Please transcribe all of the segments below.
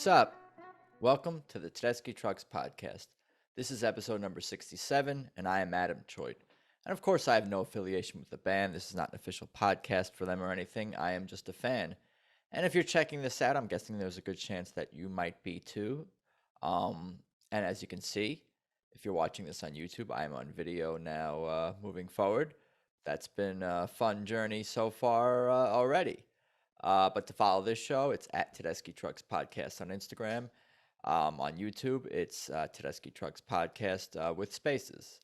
What's up? Welcome to the Tedeschi Trucks Podcast. This is episode number 67, and I am Adam Choit. And of course, I have no affiliation with the band. This is not an official podcast for them or anything. I am just a fan. And if you're checking this out, I'm guessing there's a good chance that you might be too. And as you can see, if you're watching this on YouTube, I am on video now moving forward. That's been a fun journey so far already. But to follow this show, it's at Tedeschi Trucks Podcast on Instagram. On YouTube, it's Tedeschi Trucks Podcast with spaces.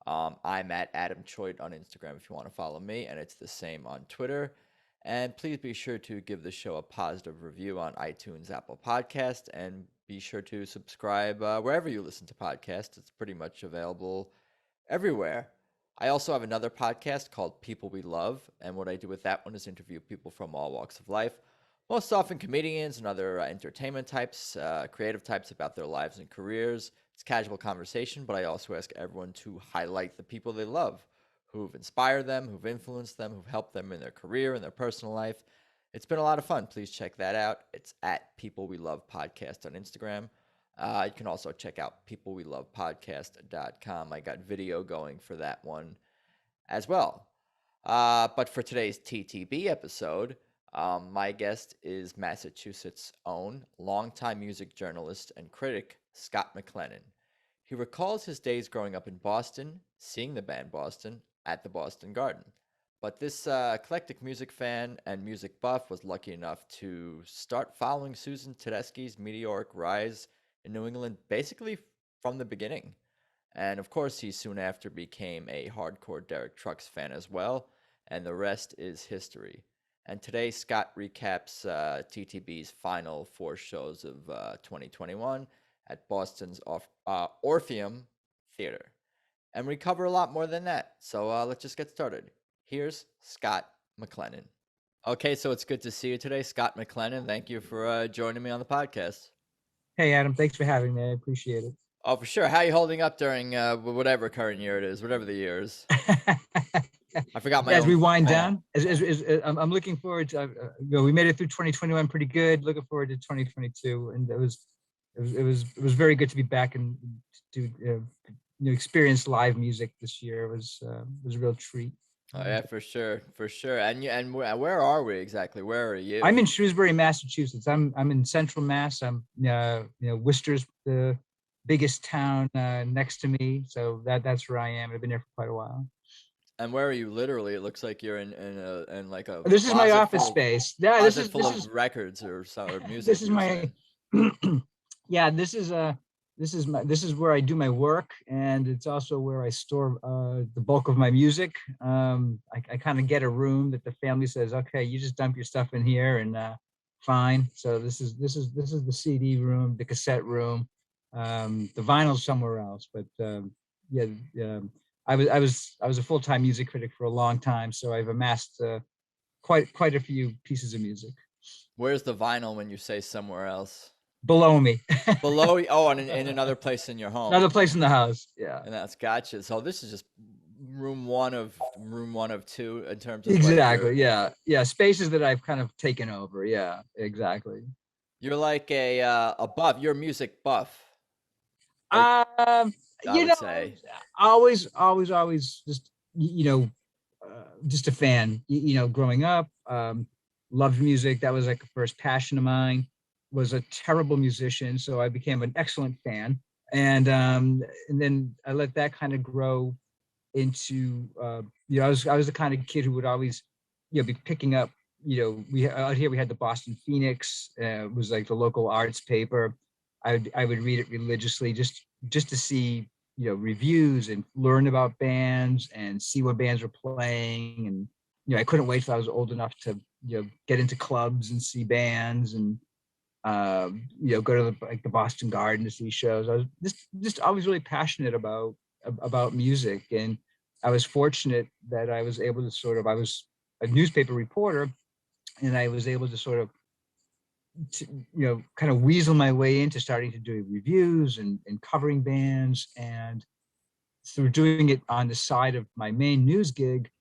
I'm at Adam Choit on Instagram if you want to follow me, and it's the same on Twitter. And please be sure to give the show a positive review on iTunes, Apple Podcast, and be sure to subscribe wherever you listen to podcasts. It's pretty much available everywhere. I also have another podcast called People We Love, and what I do with that one is interview people from all walks of life, most often comedians and other entertainment types, creative types about their lives and careers. It's casual conversation, but I also ask everyone to highlight the people they love, who've inspired them, who've influenced them, who've helped them in their career and their personal life. It's been a lot of fun. Please check that out. It's at People We Love Podcast on Instagram. You can also check out peoplewelovepodcast.com. I got video going for that one as well. But for today's TTB episode, my guest is Massachusetts' own longtime music journalist and critic, Scott McLennan. He recalls his days growing up in Boston, seeing the band Boston at the Boston Garden. But this eclectic music fan and music buff was lucky enough to start following Susan Tedeschi's meteoric rise in New England basically from the beginning. And of course, he soon after became a hardcore Derek Trucks fan as well, and the rest is history. And today, Scott recaps TTB's final 4 shows of 2021 at Boston's Orpheum Theatre. And we cover a lot more than that, so let's just get started. Here's Scott McLennan. Okay, so it's good to see you today, Scott McLennan. Thank you for joining me on the podcast. Hey, Adam, thanks for having me. I appreciate it. Oh, for sure. How are you holding up during whatever current year it is, whatever the year is? I forgot my As own. we wind down, I'm looking forward to, we made it through 2021 pretty good. Looking forward to 2022. And it was very good to be back and to experience live music this year. It was a real treat. Oh yeah, for sure. And where are we exactly? Where are you? I'm in Shrewsbury, Massachusetts. I'm in Central Mass. I'm Worcester's the biggest town next to me, so that's where I am. I've been there for quite a while. And where are you? Literally, it looks like you're in like a. This is my office space. Yeah, this is full of records or music. This is my. Yeah, this is where I do my work, and it's also where I store the bulk of my music. I kind of get a room that the family says, okay, you just dump your stuff in here, and fine. So this is the CD room, the cassette room, the vinyl's somewhere else. But I was a full-time music critic for a long time, so I've amassed quite a few pieces of music. Where's the vinyl when you say somewhere else? Below me. Below you? Oh, in another place in your home. Another place in the house. Yeah. And that's gotcha. So this is just room one of 2 in terms of exactly. Yeah. Spaces that I've kind of taken over. Yeah. Exactly. You're like a buff. You're a music buff. I would say. Always just just a fan. Growing up, loved music. That was like a first passion of mine. Was a terrible musician, so I became an excellent fan, and then I let that kind of grow into I was the kind of kid who would always be picking up we out here we had the Boston Phoenix, it was like the local arts paper. I would read it religiously just to see reviews and learn about bands and see what bands were playing, and I couldn't wait till I was old enough to get into clubs and see bands and go to the Boston Garden to see shows. I was just always really passionate about music, and I was fortunate that I was able to I was a newspaper reporter, and I was able to kind of weasel my way into starting to do reviews and covering bands, and through doing it on the side of my main news gig,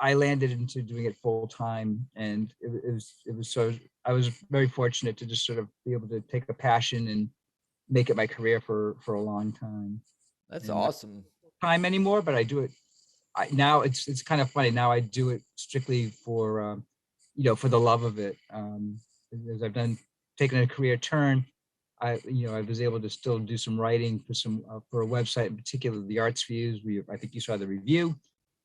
I landed into doing it full time, and it was so I was very fortunate to just sort of be able to take a passion and make it my career for a long time. That's And not awesome. time anymore, but I do it. Now it's kind of funny. Now I do it strictly for for the love of it. As I've done taken a career turn, I was able to still do some writing for a website in particular, the Arts Views. I think you saw the review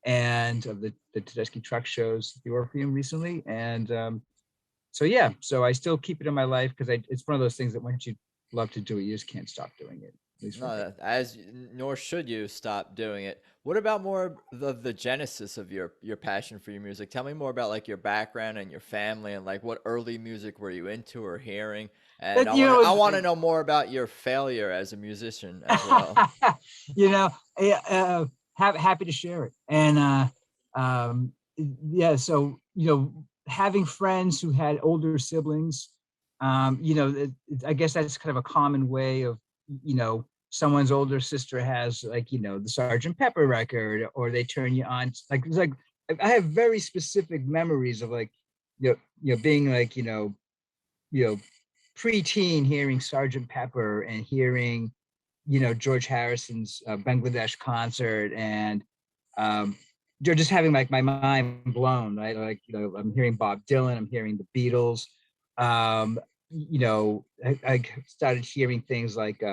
and of the Tedeschi Truck shows at the Orpheum recently. And so yeah, so I still keep it in my life because it's one of those things that once you love to do it, you just can't stop doing it. At least for No, me. nor should you stop doing it. What about more of the genesis of your passion for your music? Tell me more about like your background and your family and like what early music were you into or hearing? And But you know, I want to know more about your failure as a musician as well. you know, yeah, happy to share it. And yeah, so having friends who had older siblings, I guess that's kind of a common way of, someone's older sister has like, the Sergeant Pepper record, or they turn you on. Like it's like I have very specific memories of like, being like, you know, preteen hearing Sergeant Pepper and hearing George Harrison's Bangladesh concert, and just having like my mind blown, right? Like I'm hearing Bob Dylan, I'm hearing the Beatles. I started hearing things like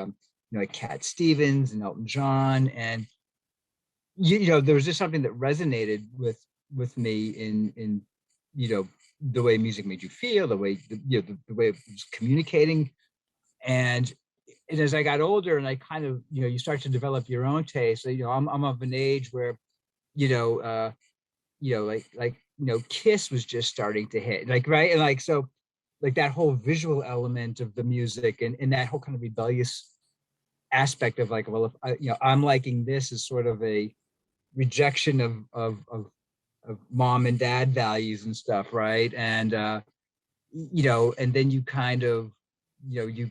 like Cat Stevens and Elton John, and there was just something that resonated with me in you know the way music made you feel, the way the way it was communicating. And as I got older, and I kind of, you start to develop your own taste. So, I'm of an age where, you know, uh, Kiss was just starting to hit, like, right, and like so, like that whole visual element of the music, and that whole kind of rebellious aspect of like, well, if I'm liking this is sort of a rejection of mom and dad values and stuff, right, and and then you kind of, you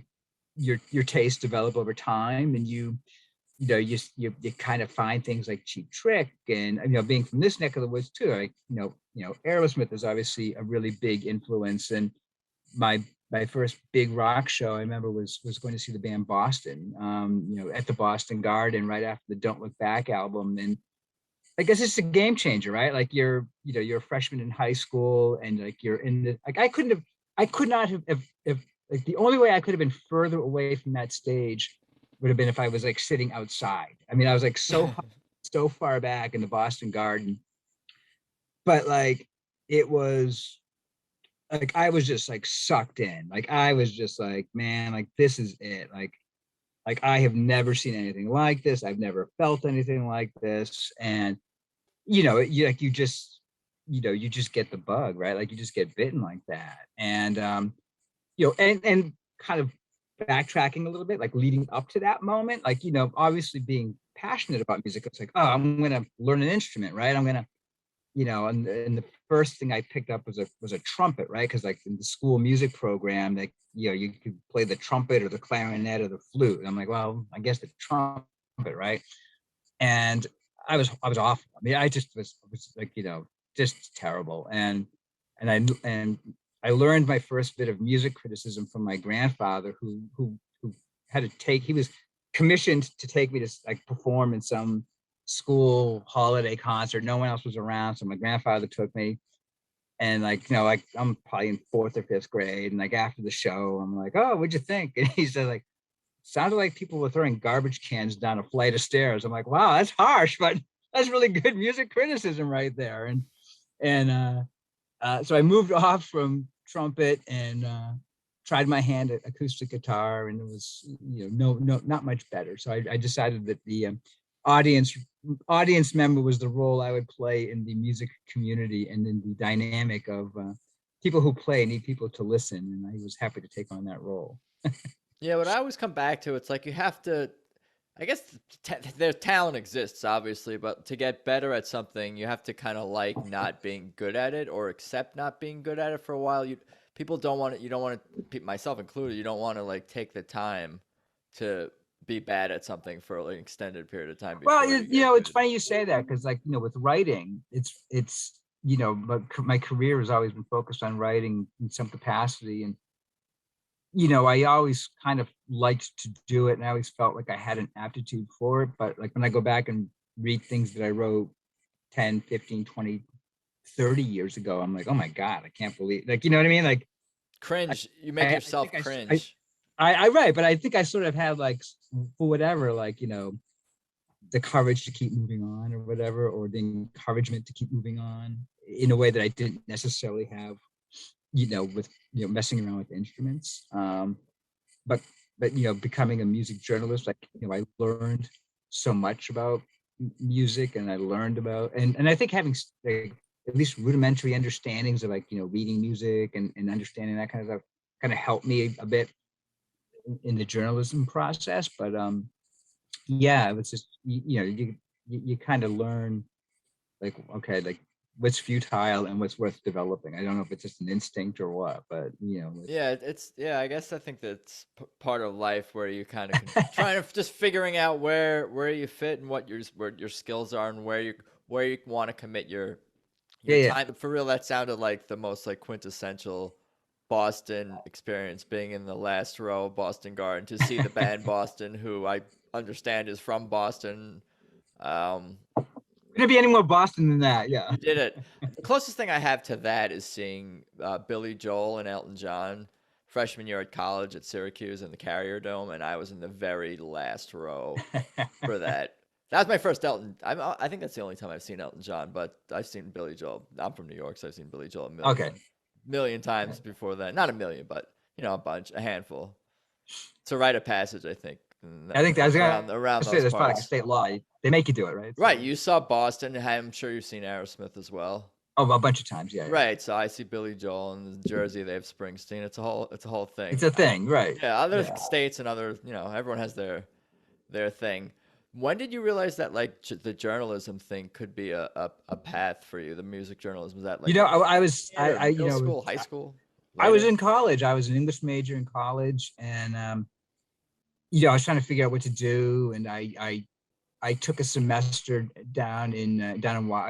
your tastes develop over time, and you kind of find things like Cheap Trick, and being from this neck of the woods too, like Aerosmith is obviously a really big influence. And my first big rock show I remember was going to see the band Boston, at the Boston Garden right after the Don't Look Back album. And I guess it's a game changer, right? Like you're a freshman in high school, and like you're in the like I could not have if like the only way I could have been further away from that stage would have been if I was like sitting outside. I mean, I was like so far back in the Boston Garden, but like it was like I was just like sucked in. Like I was just like, man, like this is it. Like I have never seen anything like this. I've never felt anything like this. And you just get the bug, right? Like you just get bitten like that. And and kind of backtracking a little bit, like leading up to that moment, like obviously being passionate about music, it's like, oh, I'm gonna learn an instrument, right? I'm gonna, and the first thing I picked up was a trumpet, right? Because like in the school music program, like you could play the trumpet or the clarinet or the flute. And I'm like, well, I guess the trumpet, right? And I was awful. I mean, I just was like, just terrible. And I learned my first bit of music criticism from my grandfather, who had to take. He was commissioned to take me to like perform in some school holiday concert. No one else was around, so my grandfather took me. And like, like I'm probably in fourth or fifth grade, and like after the show, I'm like, "Oh, what'd you think?" And he said, like, sounded like people were throwing garbage cans down a flight of stairs. I'm like, wow, that's harsh, but that's really good music criticism right there. And so I moved off from trumpet and tried my hand at acoustic guitar, and it was no not much better. So I decided that the audience audience member was the role I would play in the music community, and in the dynamic of people who play need people to listen, and I was happy to take on that role. Yeah, what I always come back to, it's like you have to. I guess their talent exists, obviously, but to get better at something, you have to kind of like not being good at it or accept not being good at it for a while. People don't want it. You don't want to, myself included, you don't want to like take the time to be bad at something for an extended period of time Well, before you you get know, it's good. funny you say that because, like, with writing, it's my career has always been focused on writing in some capacity, and I always kind of liked to do it, and I always felt like I had an aptitude for it. But like when I go back and read things that I wrote 10, 15, 20, 30 years ago, I'm like, oh my God, I can't believe, like, you know what I mean? Like, I, Cringe. You make I yourself think cringe. I write, but I think I sort of had like, for whatever, like, the courage to keep moving on or whatever, or the encouragement to keep moving on in a way that I didn't necessarily have, with, messing around with instruments. But, becoming a music journalist, like, I learned so much about music, and I learned about, and I think having like at least rudimentary understandings of, like, reading music and understanding that kind of stuff kind of helped me a bit in the journalism process. But yeah, it was just, you kind of learn, like, okay, like what's futile and what's worth developing. I don't know if it's just an instinct or what, but Yeah, yeah. I guess I think that's part of life where you kind of trying to just figuring out where you fit and where your skills are and where you want to commit your yeah, time. For real, that sounded like the most like quintessential Boston experience, being in the last row of Boston Garden to see the band Boston, who I understand is from Boston. Um, Gonna be any more Boston than that? Yeah. you did it. The closest thing I have to that is seeing Billy Joel and Elton John freshman year at college at Syracuse in the Carrier Dome, and I was in the very last row for that. That was my first Elton. I think that's the only time I've seen Elton John, but I've seen Billy Joel. I'm from New York, so I've seen Billy Joel a Okay. million times before that. Not a million, but a bunch, a handful. It's a rite of passage, I think, I think that's around say those that's probably like a parts. state law. They make you do it, right? Right, So, you saw Boston. I'm sure you've seen Aerosmith as well. oh, a bunch of times. Yeah, yeah. Right, so I see Billy Joel in Jersey. They have Springsteen. It's a whole It's thing. a thing, right? Yeah, other Yeah. states and other, everyone has their thing. When did you realize that like the journalism thing could be a path for you? The music journalism, was that like I was, or I, middle school, high school, I was later? in college. I was an English major in college, and I was trying to figure out what to do, and I took a semester I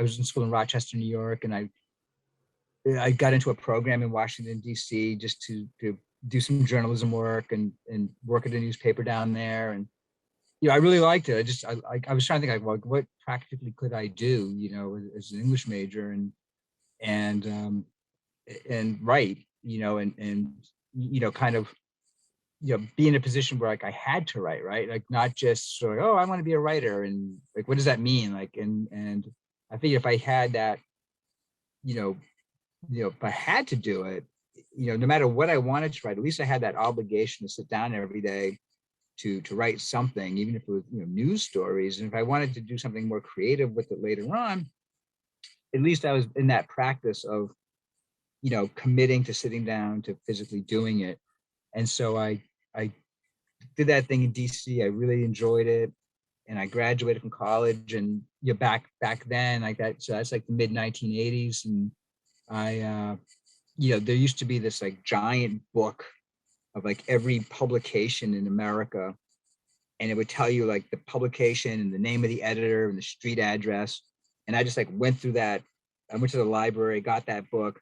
was in school in Rochester, New York, and I got into a program in Washington D.C. just to do some journalism work and work at a newspaper down there, and I really liked it. I was trying to think, like, what practically could I do, as an English major, and write, and kind of be in a position where, like, I had to write, right? Like, not just sort of, oh, I want to be a writer, and like, what does that mean? Like, and I think if I had that, you know, if I had to do it, no matter what I wanted to write, at least I had that obligation to sit down every day to write something, even if it was, news stories. And if I wanted to do something more creative with it later on, at least I was in that practice of, committing to sitting down to physically doing it. And so I did that thing in DC. I really enjoyed it, and I graduated from college. And back then, like that, so that's like the mid 1980s, and I there used to be this like giant book of like every publication in America, and it would tell you like the publication and the name of the editor and the street address. And I just like went through that. I went to the library, got that book,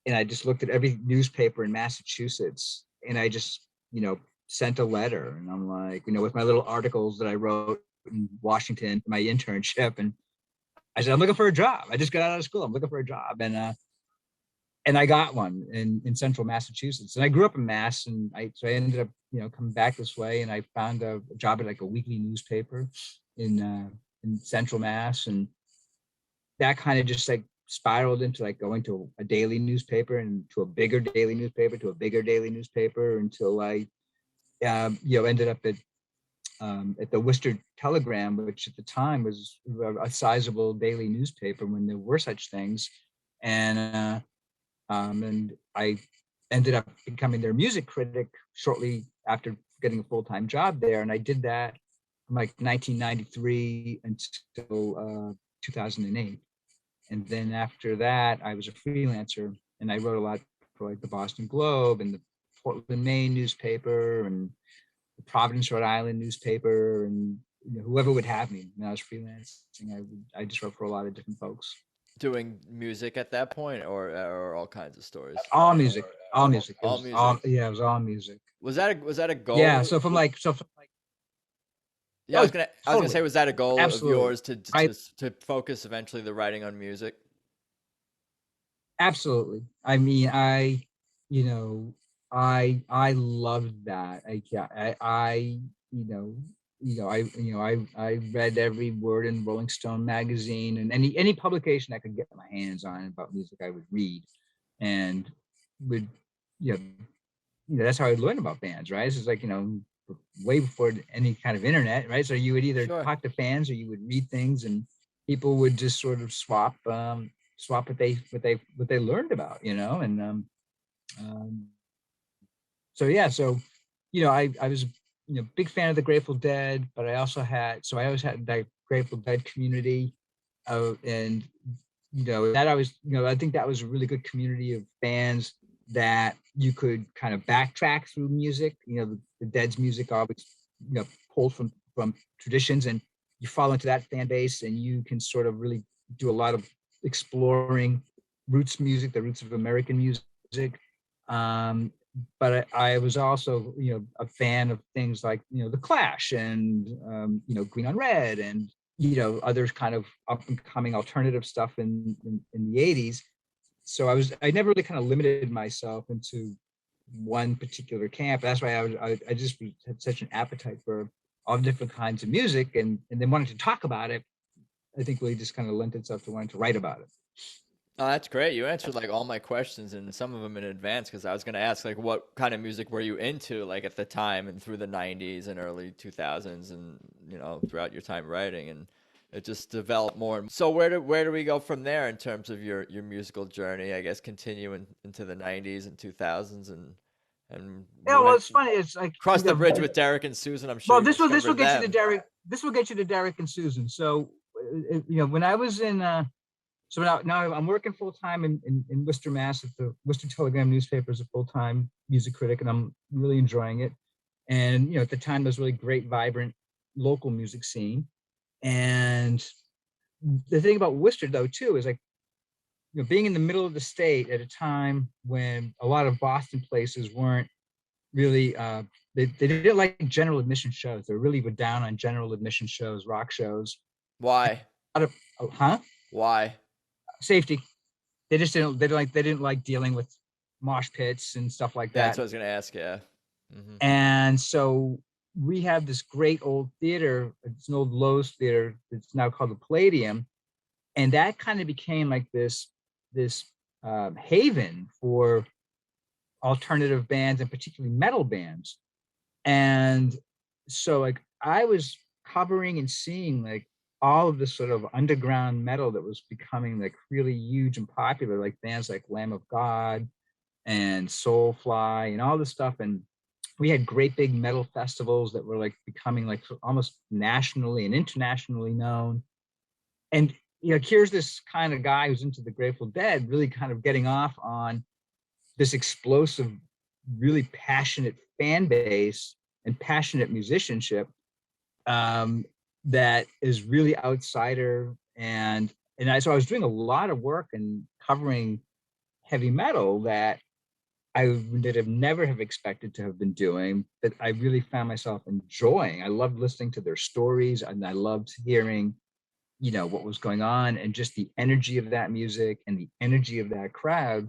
and I just looked at every newspaper in Massachusetts, and I just, sent a letter, and I'm like, with my little articles that I wrote in Washington, my internship, and I said, I'm looking for a job. I just got out of school. I'm looking for a job. And I got one in central Massachusetts. And I grew up in Mass, and so I ended up, coming back this way, and I found a job at like a weekly newspaper in central Mass. And that kind of just like spiraled into like going to a daily newspaper, and to a bigger daily newspaper, to a bigger daily newspaper, until I, ended up at the Worcester Telegram, which at the time was a sizable daily newspaper when there were such things. And I ended up becoming their music critic shortly after getting a full-time job there. And I did that from like 1993 until 2008. And then after that, I was a freelancer, and I wrote a lot for like the Boston Globe and the Portland, Maine newspaper, and the Providence, Rhode Island newspaper, and whoever would have me when I was freelancing. I just wrote for a lot of different folks. Doing music at that point, or all kinds of stories? All music, all music. It All was all, music. yeah, it was all music. Was that a Yeah. goal? Yeah, Oh, I was gonna say, totally, was that a goal of absolutely. yours to I focus eventually the writing on music? Absolutely. I mean, you know, I loved that. Yeah, I read every word in Rolling Stone magazine, and any publication I could get my hands on about music, I would read, and would, you know, that's how I learned about bands, right? It's like, way before any kind of internet, right? So you would either Sure. talk to fans or you would read things, and people would just sort of swap what they learned about, and um, so yeah, so I was big fan of the Grateful Dead, but I always had that Grateful Dead community, and that I was I think that was a really good community of fans that you could kind of backtrack through music. The Dead's music always pulled from traditions, and you fall into that fan base, and you can sort of really do a lot of exploring roots music, the roots of American music. Um, but I was also, a fan of things like, The Clash and, Green on Red and, other kind of up and coming alternative stuff in the 80s. So I never really kind of limited myself into one particular camp. That's why I just had such an appetite for all different kinds of music, and then wanted to talk about it. I think really just kind of lent itself to wanting to write about it. Oh, that's great. You answered like all my questions and some of them in advance, because I was going to ask like what kind of music were you into like at the time and through the 90s and early 2000s, and throughout your time writing, and it just developed more. So where do we go from there in terms of your musical journey? I guess continuing into the 90s and 2000s, and Yeah, you well, went it's funny. It's like, crossed the bridge with Derek and Susan. I'm sure well, you this will discovered get you to them. Derek. This will get you to Derek and Susan. So, when I was in, so now I'm working full time in Worcester, Mass. At the Worcester Telegram newspaper as a full time music critic, and I'm really enjoying it. And at the time, there was really great, vibrant local music scene. And the thing about Worcester, though, too, is like, being in the middle of the state at a time when a lot of Boston places weren't really they didn't like general admission shows. They really were down on general admission shows, rock shows. Why? Out of, huh? Why? Safety. They didn't like dealing with mosh pits and stuff like That's that. what I was going to ask. Yeah. And so we have this great old theater. It's an old Lowe's theater. It's now called the Palladium, and that kind of became like this haven for alternative bands and particularly metal bands. And so like I was covering and seeing like all of this sort of underground metal that was becoming like really huge and popular, like bands like Lamb of God and Soulfly and all this stuff. And we had great big metal festivals that were like becoming like almost nationally and internationally known. And here's this kind of guy who's into the Grateful Dead really kind of getting off on this explosive, really passionate fan base and passionate musicianship, that is really outsider. So I was doing a lot of work and covering heavy metal that I would have never have expected to have been doing, but I really found myself enjoying. I loved listening to their stories, and I loved hearing, what was going on, and just the energy of that music and the energy of that crowd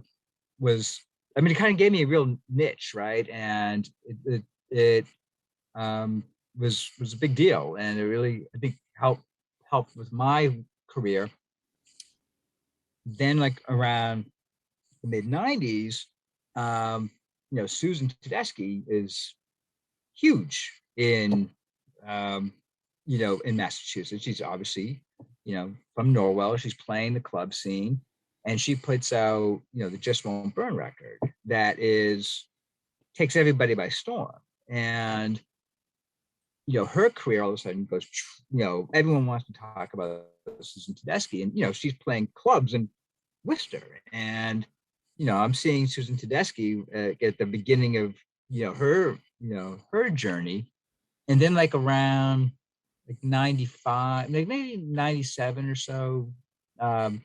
was, I mean, it kind of gave me a real niche, right? And it was a big deal, and it really, I think, helped with my career. Then, like around the mid '90s, Susan Tedeschi is huge in Massachusetts. She's obviously, from Norwell. She's playing the club scene, and she puts out, the Just Won't Burn record that takes everybody by storm. And, her career all of a sudden goes, everyone wants to talk about Susan Tedeschi, and, she's playing clubs in Worcester. And, I'm seeing Susan Tedeschi at the beginning of, her journey. And then like around like 95, like maybe 97 or so, um,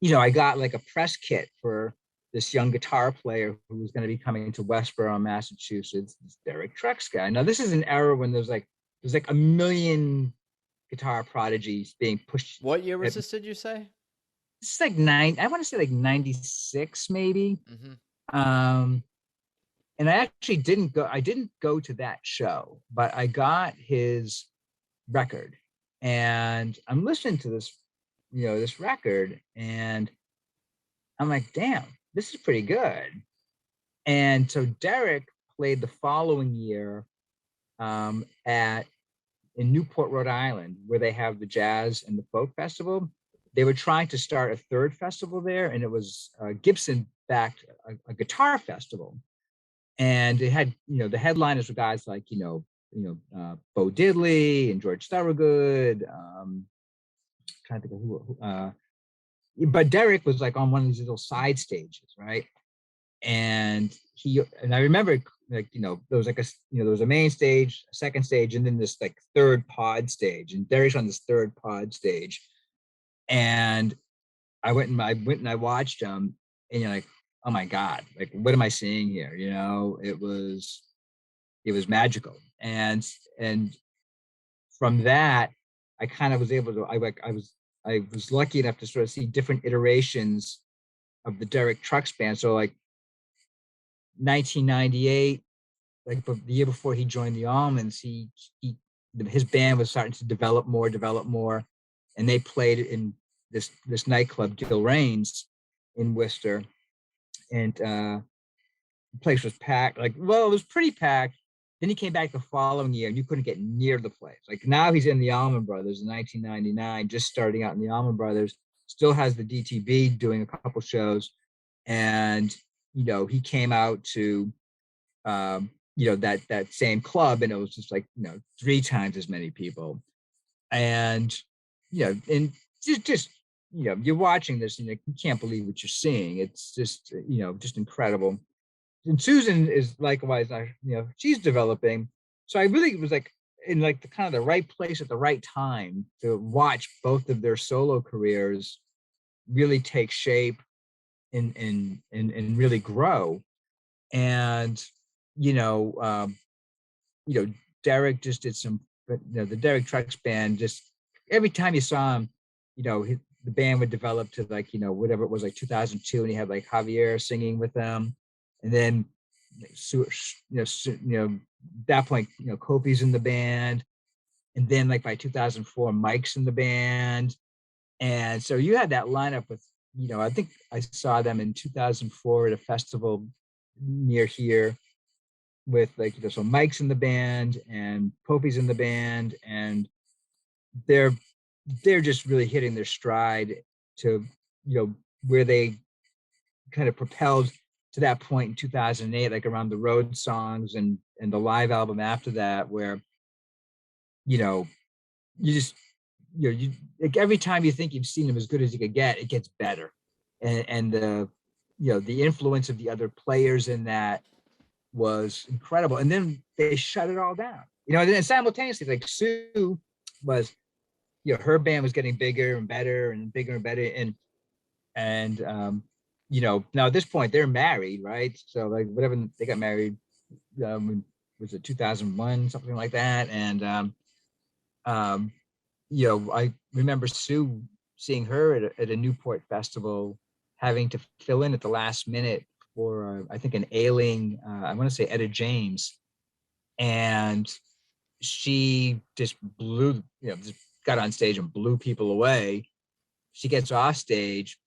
I got like a press kit for this young guitar player who was going to be coming to Westboro, Massachusetts, this Derek Trucks guy. Now this is an era when there's like a million guitar prodigies being pushed. What year was this, did you say? It's like I want to say like 96 maybe. Mm-hmm. Um, and I didn't go to that show, but I got his record, and I'm listening to this record, and I'm like, damn, this is pretty good. And so Derek played the following year at in Newport, Rhode Island, where they have the jazz and the folk festival. They were trying to start a third festival there, and it was Gibson backed a guitar festival. And it had, the headliners were guys like, Bo Diddley and George Thorogood. Trying to think of but Derek was like on one of these little side stages, right? And I remember, like, there was like there was a main stage, a second stage, and then this like third pod stage. And Derek's on this third pod stage. And I went and I watched him, and you're like, oh my God, like, what am I seeing here? It was magical. And from that, I kind of was able to, I was lucky enough to sort of see different iterations of the Derek Trucks Band. So like 1998, like the year before he joined the Almonds, his band was starting to develop more, and they played in this nightclub, Gil Raines, in Worcester, and the place was packed. Like, well, it was pretty packed. Then he came back the following year, and you couldn't get near the place. Like now he's in the Allman Brothers in 1999, just starting out in the Allman Brothers. Still has the DTB doing a couple shows, and he came out to that same club, and it was just like 3 times as many people. And and just you're watching this, and you can't believe what you're seeing. It's just just incredible. And Susan is likewise, she's developing. So I really was like in like the kind of the right place at the right time to watch both of their solo careers really take shape and really grow. And Derek just did some, the Derek Trucks Band, just every time you saw him, the band would develop to like, whatever it was, like 2002, and he had like Javier singing with them. And then, that point, Kofi's in the band. And then like by 2004, Mike's in the band. And so you had that lineup with, I think I saw them in 2004 at a festival near here with like, so Mike's in the band and Kofi's in the band, and they're just really hitting their stride to, where they kind of propelled to that point in 2008, like around the Road songs and the live album after that, where, you just, you like every time you think you've seen them as good as you could get, it gets better. And the, the influence of the other players in that was incredible. And then they shut it all down, and then simultaneously, like Sue was, her band was getting bigger and better and bigger and better. And now at this point they're married, right? So like whatever, they got married, was it 2001, something like that. And I remember Sue, seeing her at a Newport festival, having to fill in at the last minute for I think an ailing, I want to say Etta James, and she just just got on stage and blew people away. She gets off stage,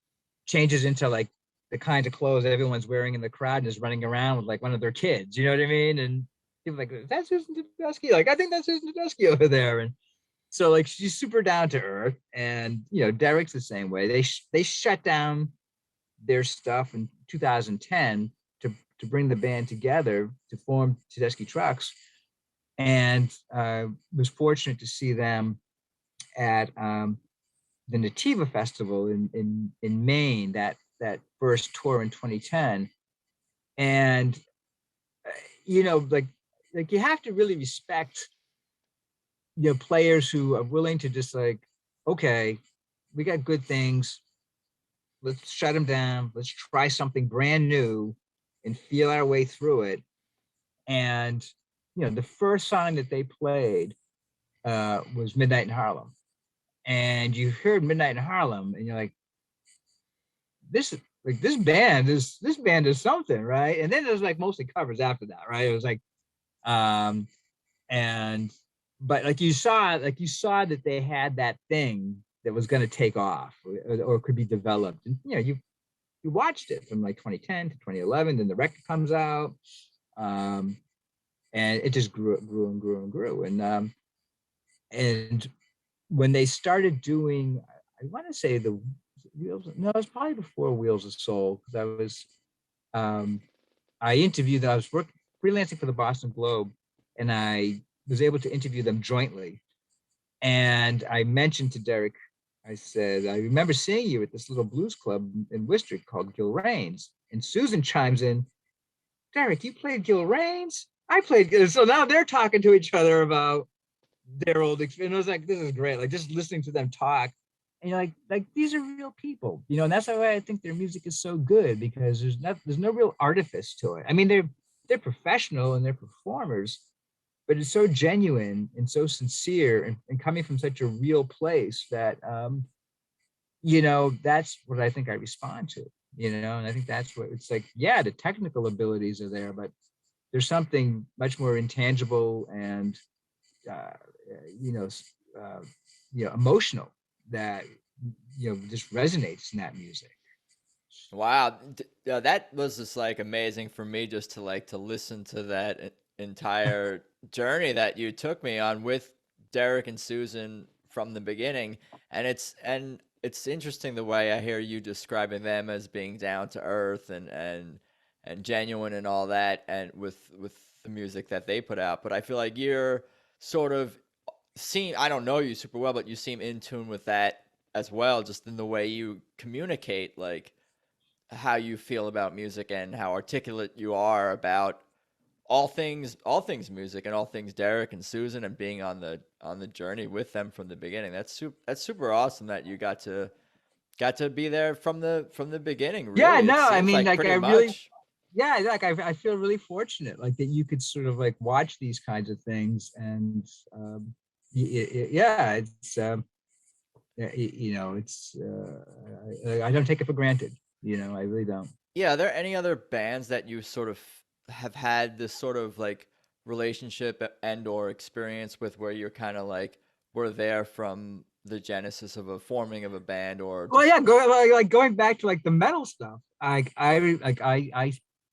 changes into like the kinds of clothes everyone's wearing in the crowd, and is running around with like one of their kids, you know what I mean? And people like, is that Susan Tedeschi? Like, I think that's Susan Tedeschi over there. And so like she's super down to earth. And Derek's the same way. They shut down their stuff in 2010 to bring the band together to form Tedeschi Trucks, and was fortunate to see them at the Nativa Festival in Maine, that first tour in 2010. And like you have to really respect players who are willing to just like, okay, we got good things. Let's shut them down. Let's try something brand new and feel our way through it. And, the first song that they played was Midnight in Harlem. And you heard Midnight in Harlem and you're like, this is like this band is something, right? And then there's like mostly covers after that, right? It was like um and but like you saw that they had that thing that was going to take off or could be developed. And you watched it from like 2010 to 2011, then the record comes out, um and it just grew and grew and grew. And when they started doing, I want to say the Wheels, no, it was probably before Wheels of Soul, because um I interviewed I was working freelancing for the Boston Globe, and I was able to interview them jointly. And I mentioned to Derek, I said, I remember seeing you at this little blues club in Worcester called Gil Raines. And Susan chimes in, Derek, you played Gil Raines? I played. So now they're talking to each other about their old experience. And I was like, this is great. Like just listening to them talk. And you're like these are real people, and that's why I think their music is so good, because there's no real artifice to it. I mean, they're professional and they're performers, but it's so genuine and so sincere, and coming from such a real place that that's what I think I respond to, and I think that's what it's like. Yeah, the technical abilities are there, but there's something much more intangible and uh, you know uh, emotional that just resonates in that music. Wow, that was just like amazing for me just to like to listen to that entire journey that you took me on with Derek and Susan from the beginning. And it's interesting the way I hear you describing them as being down to earth and genuine and all that, and with the music that they put out. But I feel like you're sort of seem I don't know you super well, but you seem in tune with that as well, just in the way you communicate, like how you feel about music and how articulate you are about all things music and all things Derek and Susan, and being on the journey with them from the beginning. That's super awesome that you got to be there from the beginning, Yeah, really. It no, I seems mean, like like pretty I really, much. yeah, like I feel really fortunate, like that you could sort of like watch these kinds of things, and yeah, it's it's I don't take it for granted. I really don't. Yeah, are there any other bands that you sort of have had this sort of like relationship and or experience with, where you're kind of like were there from the genesis of a forming of a band, or Well, just yeah, like going back to like the metal stuff. I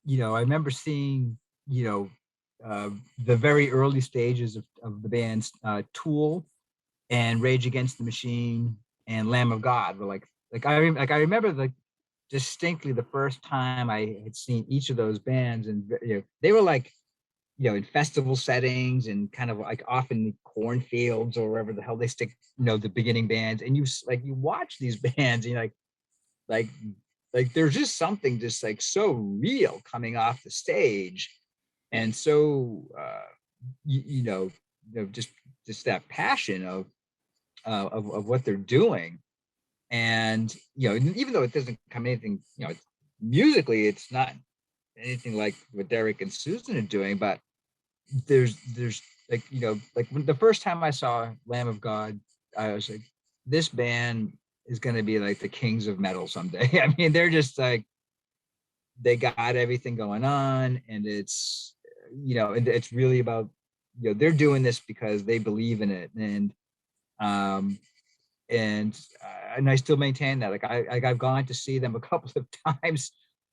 remember seeing the very early stages of the bands, Tool and Rage Against the Machine and Lamb of God were like I remember like distinctly the first time I had seen each of those bands, and they were like in festival settings and kind of like off in the cornfields or wherever the hell they stick the beginning bands, and you watch these bands and you're like like there's just something just like so real coming off the stage, and so just that passion of what they're doing. And even though it doesn't come anything, musically it's not anything like what Derek and Susan are doing, but there's like like when the first time I saw Lamb of God, I was like, this band is going to be like the kings of metal someday. I mean, they're just like, they got everything going on, and and it's really about they're doing this because they believe in it. Um and I still maintain that. Like I've gone to see them a couple of times,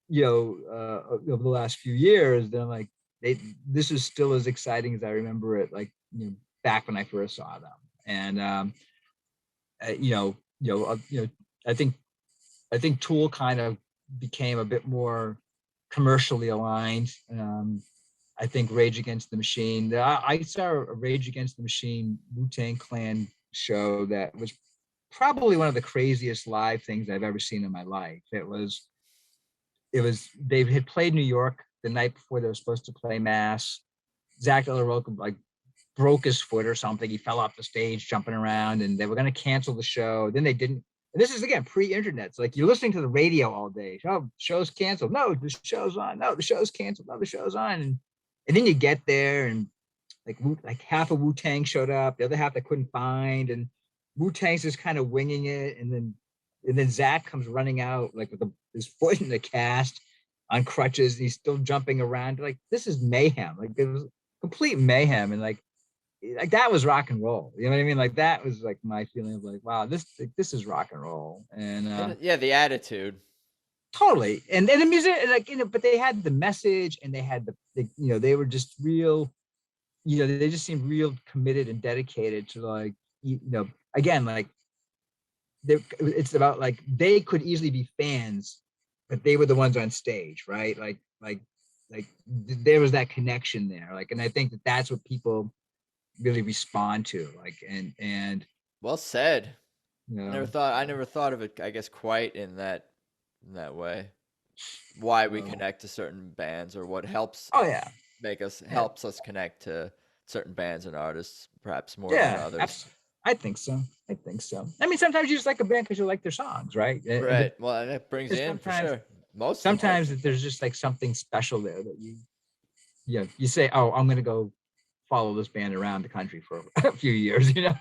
over the last few years. Then like this is still as exciting as I remember it. Like back when I first saw them, and uh, you know, you know, uh, you know, I think Tool kind of became a bit more commercially aligned. I think Rage Against the Machine. I saw a Rage Against the Machine Wu-Tang Clan show that was probably one of the craziest live things I've ever seen in my life. It was they had played New York the night before they were supposed to play Mass. Zach De La Rocha like broke his foot or something. He fell off the stage jumping around, and they were going to cancel the show. Then they didn't. And this is again pre-internet. So like you're listening to the radio all day. Oh, show's canceled. No, the show's on. No, the show's canceled. No, the show's on. And then you get there, and like half of Wu-Tang showed up, the other half they couldn't find, and Wu-Tang's just kind of winging it, and then Zach comes running out like with his foot in the cast on crutches, and he's still jumping around. Like this is mayhem. Like it was complete mayhem, and like that was rock and roll. You know what I mean? Like that was like my feeling of like, wow, this is rock and roll. And Yeah, the attitude. totally. And the music, like, but they had the message, and they had they were just real, they just seemed real committed and dedicated to like, again, like it's about like they could easily be fans, but they were the ones on stage, right? Like there was that connection there. Like, and I think that's what people really respond to. Like, and well said. you know, I never thought of it, I guess, quite in that way. Why we connect to certain bands, or what helps oh yeah, helps us connect to certain bands and artists, perhaps more than yeah, others. absolutely. I think so. I mean, sometimes you just like a band because you like their songs, right? Right. Well, and it brings you in for sure. Sometimes there's just like something special there that you say, oh, I'm going to go follow this band around the country for a few years, Yeah,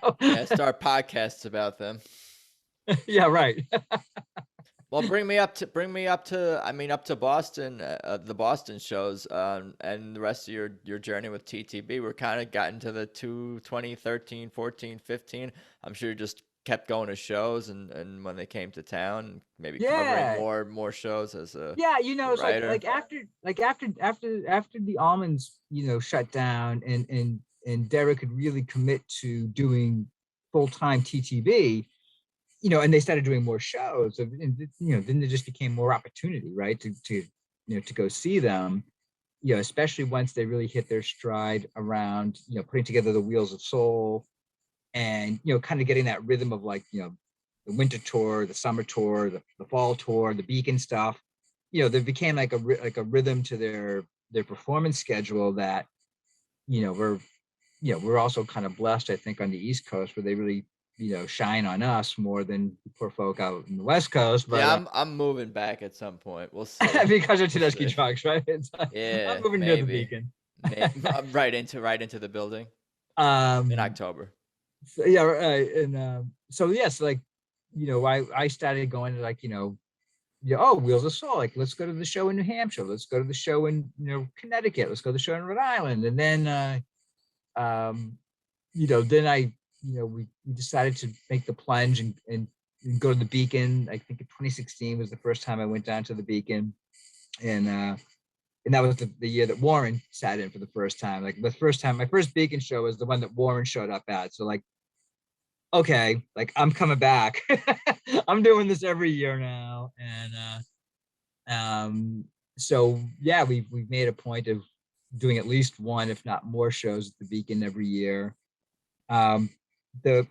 start podcasts about them. Yeah, right. Well, bring me up to Boston, the Boston shows, and the rest of your journey with TTB. We're kind of gotten to the 2013, 14, 15. I'm sure you just kept going to shows, and when they came to town, maybe covering more shows as a It's writer. after the Almonds, shut down, and Derek could really commit to doing full-time TTB. And they started doing more shows, and then there just became more opportunity, right, to go see them, especially once they really hit their stride around, putting together the Wheels of Soul, and kind of getting that rhythm of like, the winter tour, the summer tour, the fall tour, the Beacon stuff. There became like a rhythm to their performance schedule that, we're also kind of blessed, I think, on the East Coast, where they really shine on us more than the poor folk out in the West Coast. But yeah, I'm moving back at some point. We'll see. Because of Tedeschi Trucks, right? It's like, yeah, I'm moving near the Beacon. right into the building in October. So, yeah, right. And so yes, like I started going to like Wheels of Soul. Like, let's go to the show in New Hampshire. Let's go to the show in Connecticut. Let's go to the show in Rhode Island. And then then we decided to make the plunge and go to the Beacon. I think in 2016 was the first time I went down to the Beacon, and that was the year that Warren sat in for the first time. Like my first Beacon show was the one that Warren showed up at. So like, okay, like I'm coming back. I'm doing this every year now, and so yeah, we've made a point of doing at least one, if not more, shows at the Beacon every year. The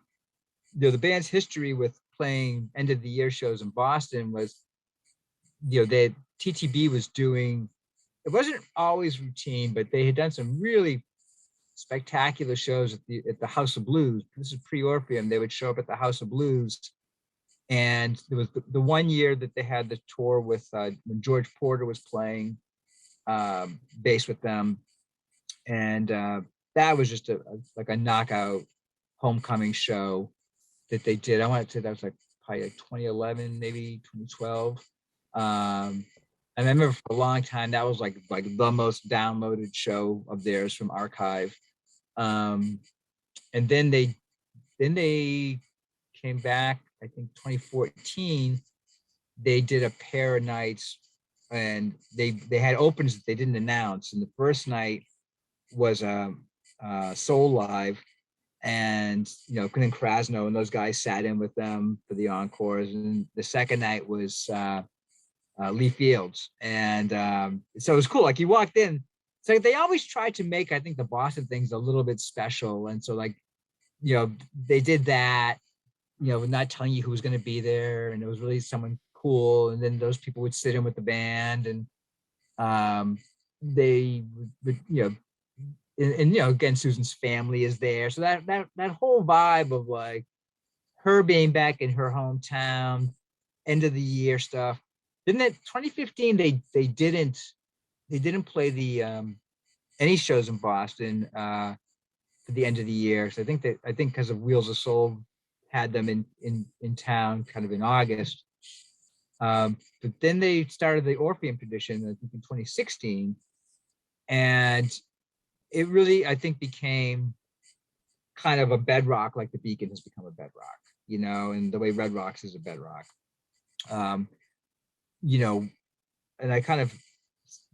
band's history with playing end of the year shows in Boston was, TTB was doing, it wasn't always routine, but they had done some really spectacular shows at the House of Blues. This is pre-Orpheum. They would show up at the House of Blues, and there was the one year that they had the tour with when George Porter was playing bass with them, and that was just like a knockout homecoming show that they did. I want to say that was like probably like 2011, maybe 2012. I remember for a long time that was like the most downloaded show of theirs from archive. And then they came back, I think 2014. They did a pair of nights, and they had opens that they didn't announce. And the first night was Soul Live, and Quinn and Krasno and those guys sat in with them for the encores. And the second night was Lee Fields, and so it was cool. Like you walked in, so they always tried to make, I think, the Boston things a little bit special, and so like they did that, not telling you who was going to be there, and it was really someone cool. And then those people would sit in with the band, and they would and again, Susan's family is there. So that whole vibe of like her being back in her hometown, end of the year stuff. Then that 2015, they didn't play the any shows in Boston for the end of the year. So I think because of Wheels of Soul had them in town kind of in August. But then they started the Orpheum tradition, I think in 2016, and it really, I think, became kind of a bedrock, like the Beacon has become a bedrock, and the way Red Rocks is a bedrock. Um, you know, and I kind of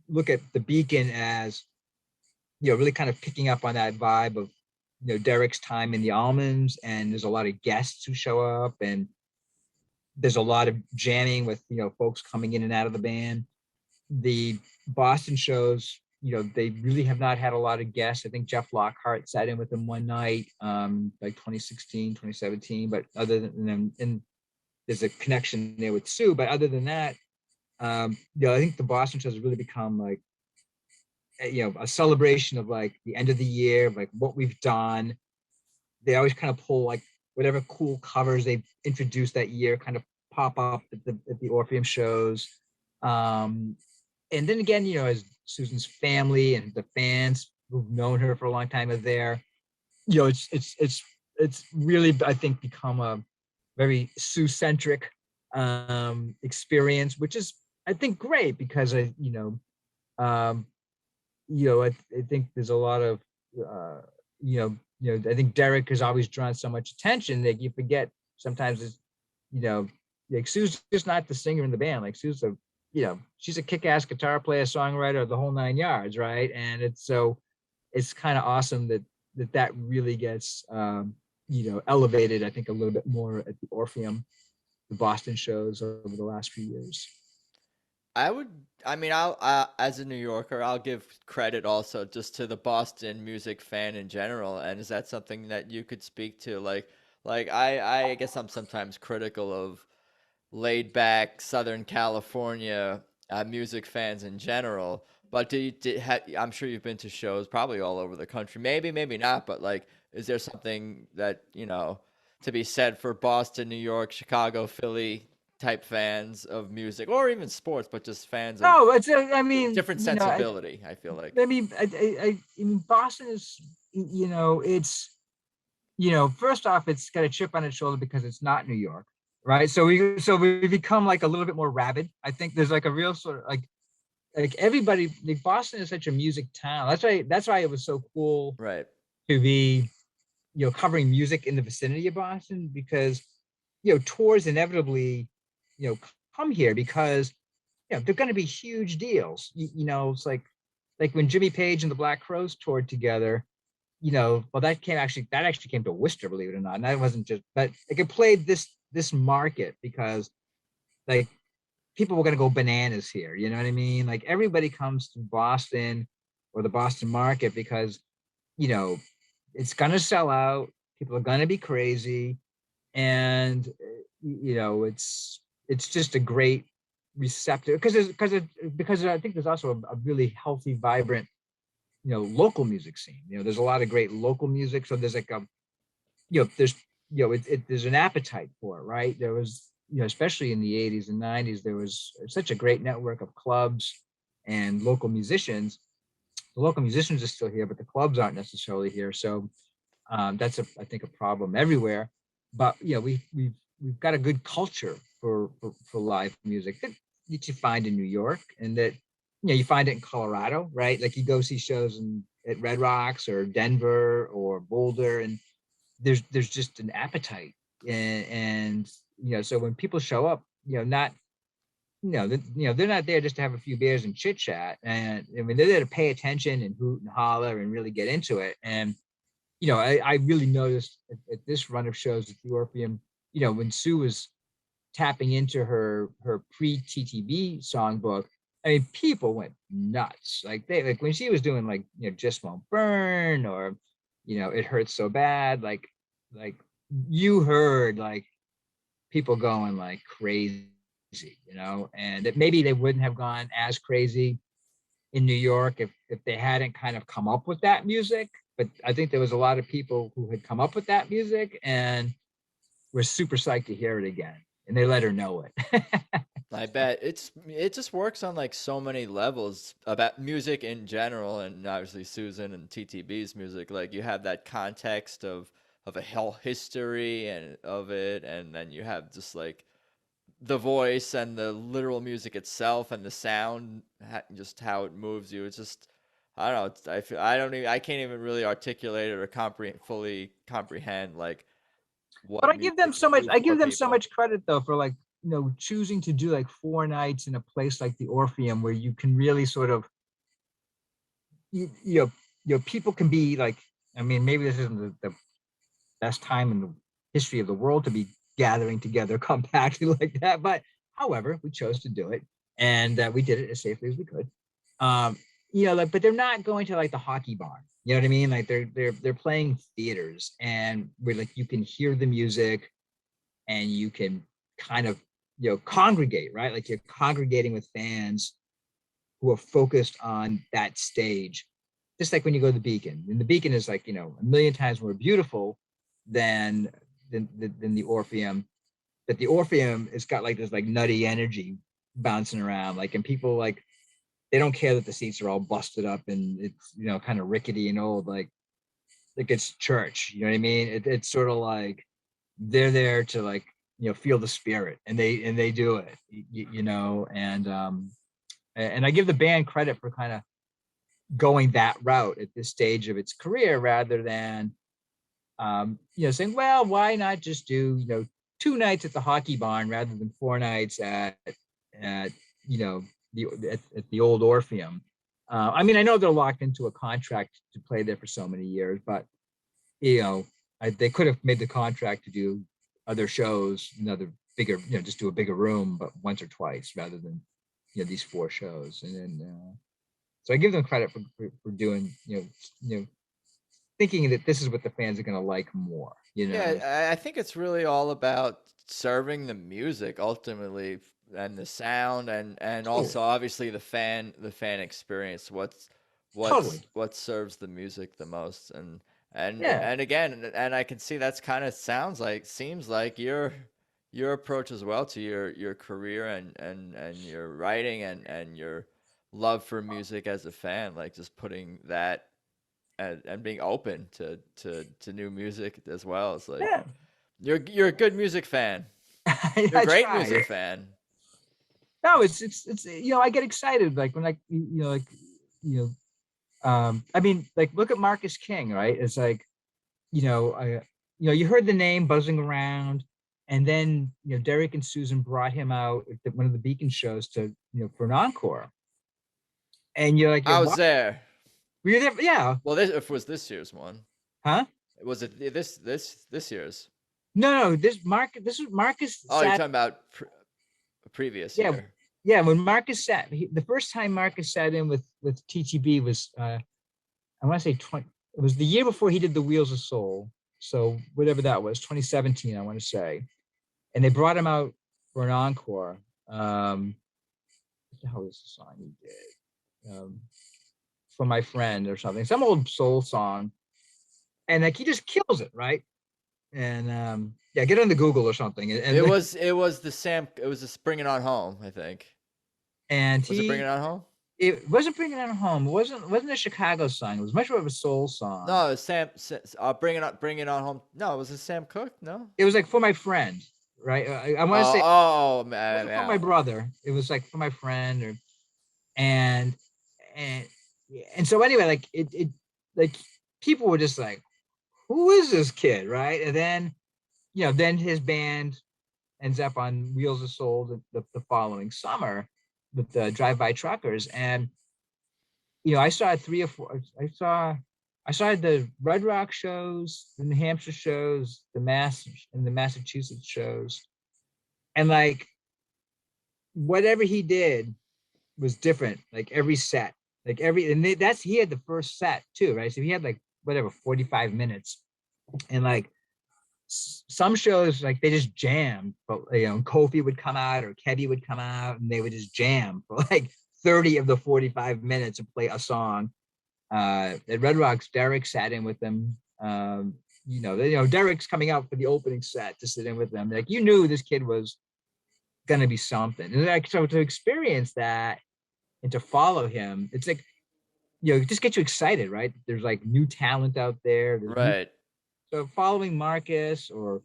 look at the Beacon as, really kind of picking up on that vibe of, Derek's time in the Almonds, and there's a lot of guests who show up, and there's a lot of jamming with, folks coming in and out of the band. The Boston shows, they really have not had a lot of guests. I think Jeff Lockhart sat in with them one night, like 2016, 2017, but other than them, and there's a connection there with Sue, but other than that, I think the Boston shows have really become like, a celebration of like the end of the year, like what we've done. They always kind of pull like whatever cool covers they've introduced that year, kind of pop up at the Orpheum shows. And then again, as Susan's family and the fans who've known her for a long time are there, it's really, I think, become a very Sue-centric experience, which is, I think, great because um, I think there's a lot of I think Derek has always drawn so much attention that you forget sometimes it's, like Sue's just not the singer in the band. Like Sue's she's a kick-ass guitar player, songwriter, the whole 9 yards, right? And it's kind of awesome that really gets elevated, I think, a little bit more at the Orpheum, the Boston shows over the last few years. I would, I mean, I'll, as a New Yorker, I'll give credit also just to the Boston music fan in general. And is that something that you could speak to? Like I guess I'm sometimes critical of laid back Southern California music fans in general. But I'm sure you've been to shows probably all over the country. Maybe not. But like, is there something that, to be said for Boston, New York, Chicago, Philly type fans of music, or even sports, but just fans of No, I mean, different sensibility, I feel like. I mean, Boston is, it's, first off, it's got a chip on its shoulder because it's not New York, right? So we become like a little bit more rabid. I think there's like a real sort of like everybody, like Boston is such a music town. That's why it was so cool Right. to be, covering music in the vicinity of Boston, because, tours inevitably, come here because, they're going to be huge deals. It's like when Jimmy Page and the Black Crowes toured together, well, that actually came to Worcester, believe it or not. And that wasn't just, but like it played this market because like people were going to go bananas here. You know what I mean? Like everybody comes to Boston or the Boston market because, it's going to sell out. People are going to be crazy. And, it's just a great receptive because I think there's also a really healthy, vibrant, local music scene. There's a lot of great local music. So there's like there's there's an appetite for it, right? There was, especially in the 80s and 90s, there was such a great network of clubs and local musicians. The local musicians are still here, but the clubs aren't necessarily here. So that's I think a problem everywhere. But we've got a good culture for live music that you find in New York, and that you find it in Colorado, right? Like you go see shows at Red Rocks or Denver or Boulder, and there's just an appetite, and so when people show up, not they're not there just to have a few beers and chit chat, and I mean they're there to pay attention and hoot and holler and really get into it. And I really noticed at this run of shows at the Orpheum, when Sue was tapping into her pre-TTB songbook, I mean, people went nuts. Like when she was doing like, Just Won't Burn, or, It Hurts So Bad, like you heard like people going like crazy, and that maybe they wouldn't have gone as crazy in New York if they hadn't kind of come up with that music. But I think there was a lot of people who had come up with that music and were super psyched to hear it again. And they let her know it. I bet it just works on like so many levels about music in general, and obviously Susan and TTB's music. Like you have that context of a whole history and of it, and then you have just like the voice and the literal music itself and the sound, just how it moves you. It's just I don't know. I feel I don't even I can't even really articulate it or fully comprehend like But what I give them music so can much. do I for give them so people. much credit though for like choosing to do like 4 nights in a place like the Orpheum where you can really sort of you, you know people can be like. I mean, maybe this isn't the best time in the history of the world to be gathering together compactly like that, but however, we chose to do it, and we did it as safely as we could. Um, like, but they're not going to like the hockey barn. You know what I mean? Like they're playing theaters, and where like you can hear the music and you can kind of congregate, right? Like you're congregating with fans who are focused on that stage, just like when you go to the Beacon. And the Beacon is like a million times more beautiful than than the Orpheum. But the Orpheum, it's got like this like nutty energy bouncing around, like, and people like they don't care that the seats are all busted up and it's kind of rickety and old, like it's church. You know what I mean? It's sort of like they're there to like feel the spirit, and they do it. And I give the band credit for kind of going that route at this stage of its career, rather than saying, well, why not just do 2 nights at the hockey barn rather than 4 nights at you know at the old Orpheum. I mean, I know they're locked into a contract to play there for so many years, but you know they could have made the contract to do other shows, another bigger, just do a bigger room, but once or twice rather than these 4 shows. And then so I give them credit for doing thinking that this is what the fans are going to like more. Yeah, I think it's really all about serving the music ultimately, and the sound, and Totally, also obviously the fan experience. totally, What serves the music the most, yeah. and again, and I can see that's kind of seems like your approach as well to your career, and your writing, and your love for music as a fan, like just putting that, and being open to new music as well. It's like Yeah, you're a good music fan. You're a I great try. music fan. No, it's I get excited like when I mean, like, look at Marcus King, right? It's like I you heard the name buzzing around, and then Derek and Susan brought him out at one of the Beacon shows to for an encore, and you're like, I was what? there. Were you there? Yeah. Well, this if it was this year's one. Huh? Was it this year's? No, this was Marcus Oh, you're sat. talking about previous Yeah, year. yeah. When Marcus sat, the first time Marcus sat in with TTB was I want to say 20. It was the year before he did the Wheels of Soul. So whatever that was, 2017, I want to say. And they brought him out for an encore. What the hell was the song he did? For My Friend or something, some old soul song. And like he just kills it, right? And yeah, get on the Google or something. It was the Sam. It was the Bring It On Home. I think. And Was it Bring It he On Home? it wasn't bringing it home. It wasn't a Chicago song. It was much more of a soul song. No, it was Bring It On Home. No, was it Sam Cooke? No. It was like For My Friend, right? I want to say it Man, wasn't for my yeah. brother. It was like for my friend, or and and and so anyway, like it like people were just like, who is this kid, right? And then then his band ends up on Wheels of Soul the following summer with the Drive By Truckers, and I saw 3 or 4. I saw the Red Rock shows, the New Hampshire shows, the Massachusetts shows, and like whatever he did was different. Like every set, that's he had the first set too, right? So he had like whatever 45 minutes, and like some shows like they just jammed, but Kofi would come out or Kevy would come out and they would just jam for like 30 of the 45 minutes and play a song. At Red Rocks, Derek sat in with them. Derek's coming out for the opening set to sit in with them. Like, you knew this kid was gonna be something. And like, so to experience that and to follow him, it's like, it just gets you excited, right? There's like new talent out there. Right. So following Marcus or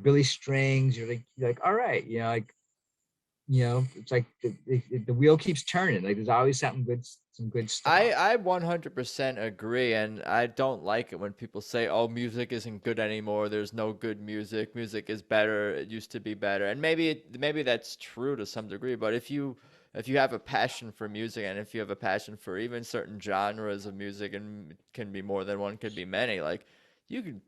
Billy Strings, you're like, all right, it's like the wheel keeps turning. Like, there's always some good stuff. I 100% agree, and I don't like it when people say, "Oh, music isn't good anymore. There's no good music. Music is better. It used to be better." And maybe that's true to some degree, but if you have a passion for music, and if you have a passion for even certain genres of music, and it can be more than one, could be many, like, you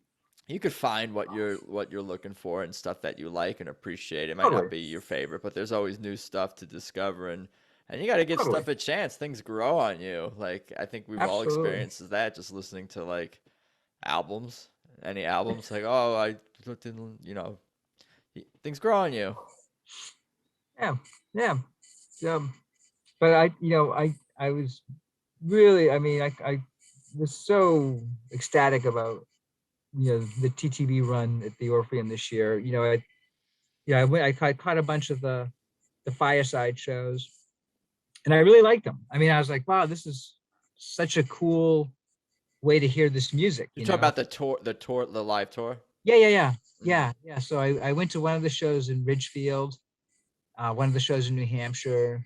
could find what you're looking for and stuff that you like and appreciate. It might not be your favorite, but there's always new stuff to discover, and you got to give stuff a chance. Things grow on you. Like, I think we've all experienced that, just listening to like albums, any albums. Like, oh, I didn't, things grow on you. Yeah. But I was really, I was so ecstatic about the TTB run at the Orpheum this year. I caught a bunch of the fireside shows, and I really liked them. I was like, wow, this is such a cool way to hear this music. You talk about the live tour? Yeah. So I went to one of the shows in Ridgefield, one of the shows in New Hampshire.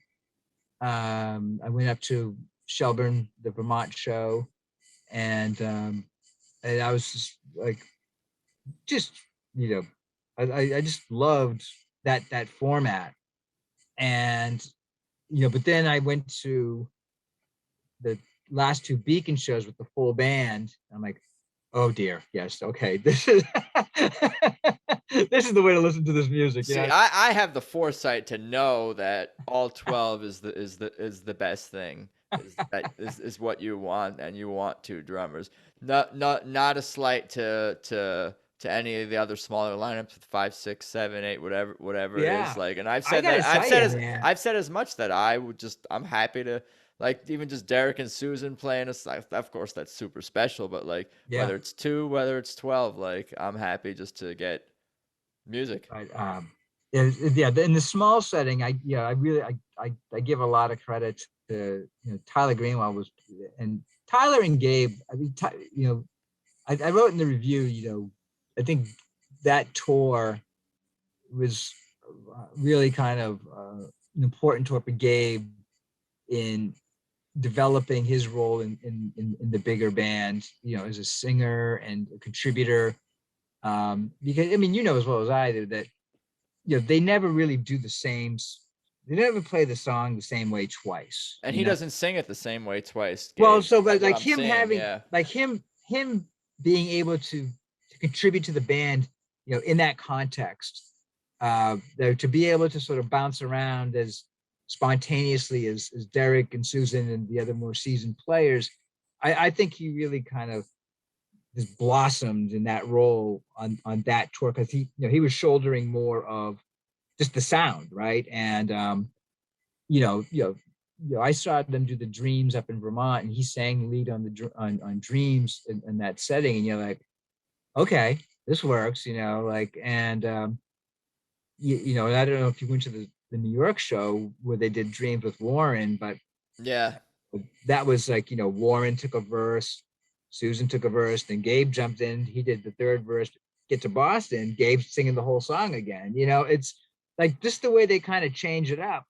I went up to Shelburne, the Vermont show, and I was just like, I just loved that format. And but then I went to the last two Beacon shows with the full band. I'm like, oh dear, yes, okay, this is this is the way to listen to this music. See, I have the foresight to know that all 12 is the best thing. is what you want, and you want two drummers. Not a slight to any of the other smaller lineups with 5, 6, 7, 8, whatever it is. Like, and I've said as much that I'm happy to, like, even just Derek and Susan playing us. Of course, that's super special, but like, whether it's 2, whether it's 12, like, I'm happy just to get music. In the small setting, I give a lot of credit to Tyler Greenwell and Tyler and Gabe. I wrote in the review, I think that tour was really kind of an important tour for Gabe in developing his role in the bigger band, as a singer and a contributor. Because as well as I do that, they never really do the same. They never play the song the same way twice. And he doesn't sing it the same way twice. Well, so but like him having, like him being able to contribute to the band, in that context, to be able to sort of bounce around as spontaneously as Derek and Susan and the other more seasoned players, I think he really kind of just blossomed in that role on that tour, because he was shouldering more of just the sound, right? And I saw them do the Dreams up in Vermont, and he sang lead on Dreams in that setting, and you're like, okay, this works, and and I don't know if you went to the New York show where they did Dreams with Warren, but that was like, Warren took a verse, Susan took a verse, then Gabe jumped in, he did the third verse. Get to Boston, Gabe's singing the whole song again. It's like just the way they kind of change it up.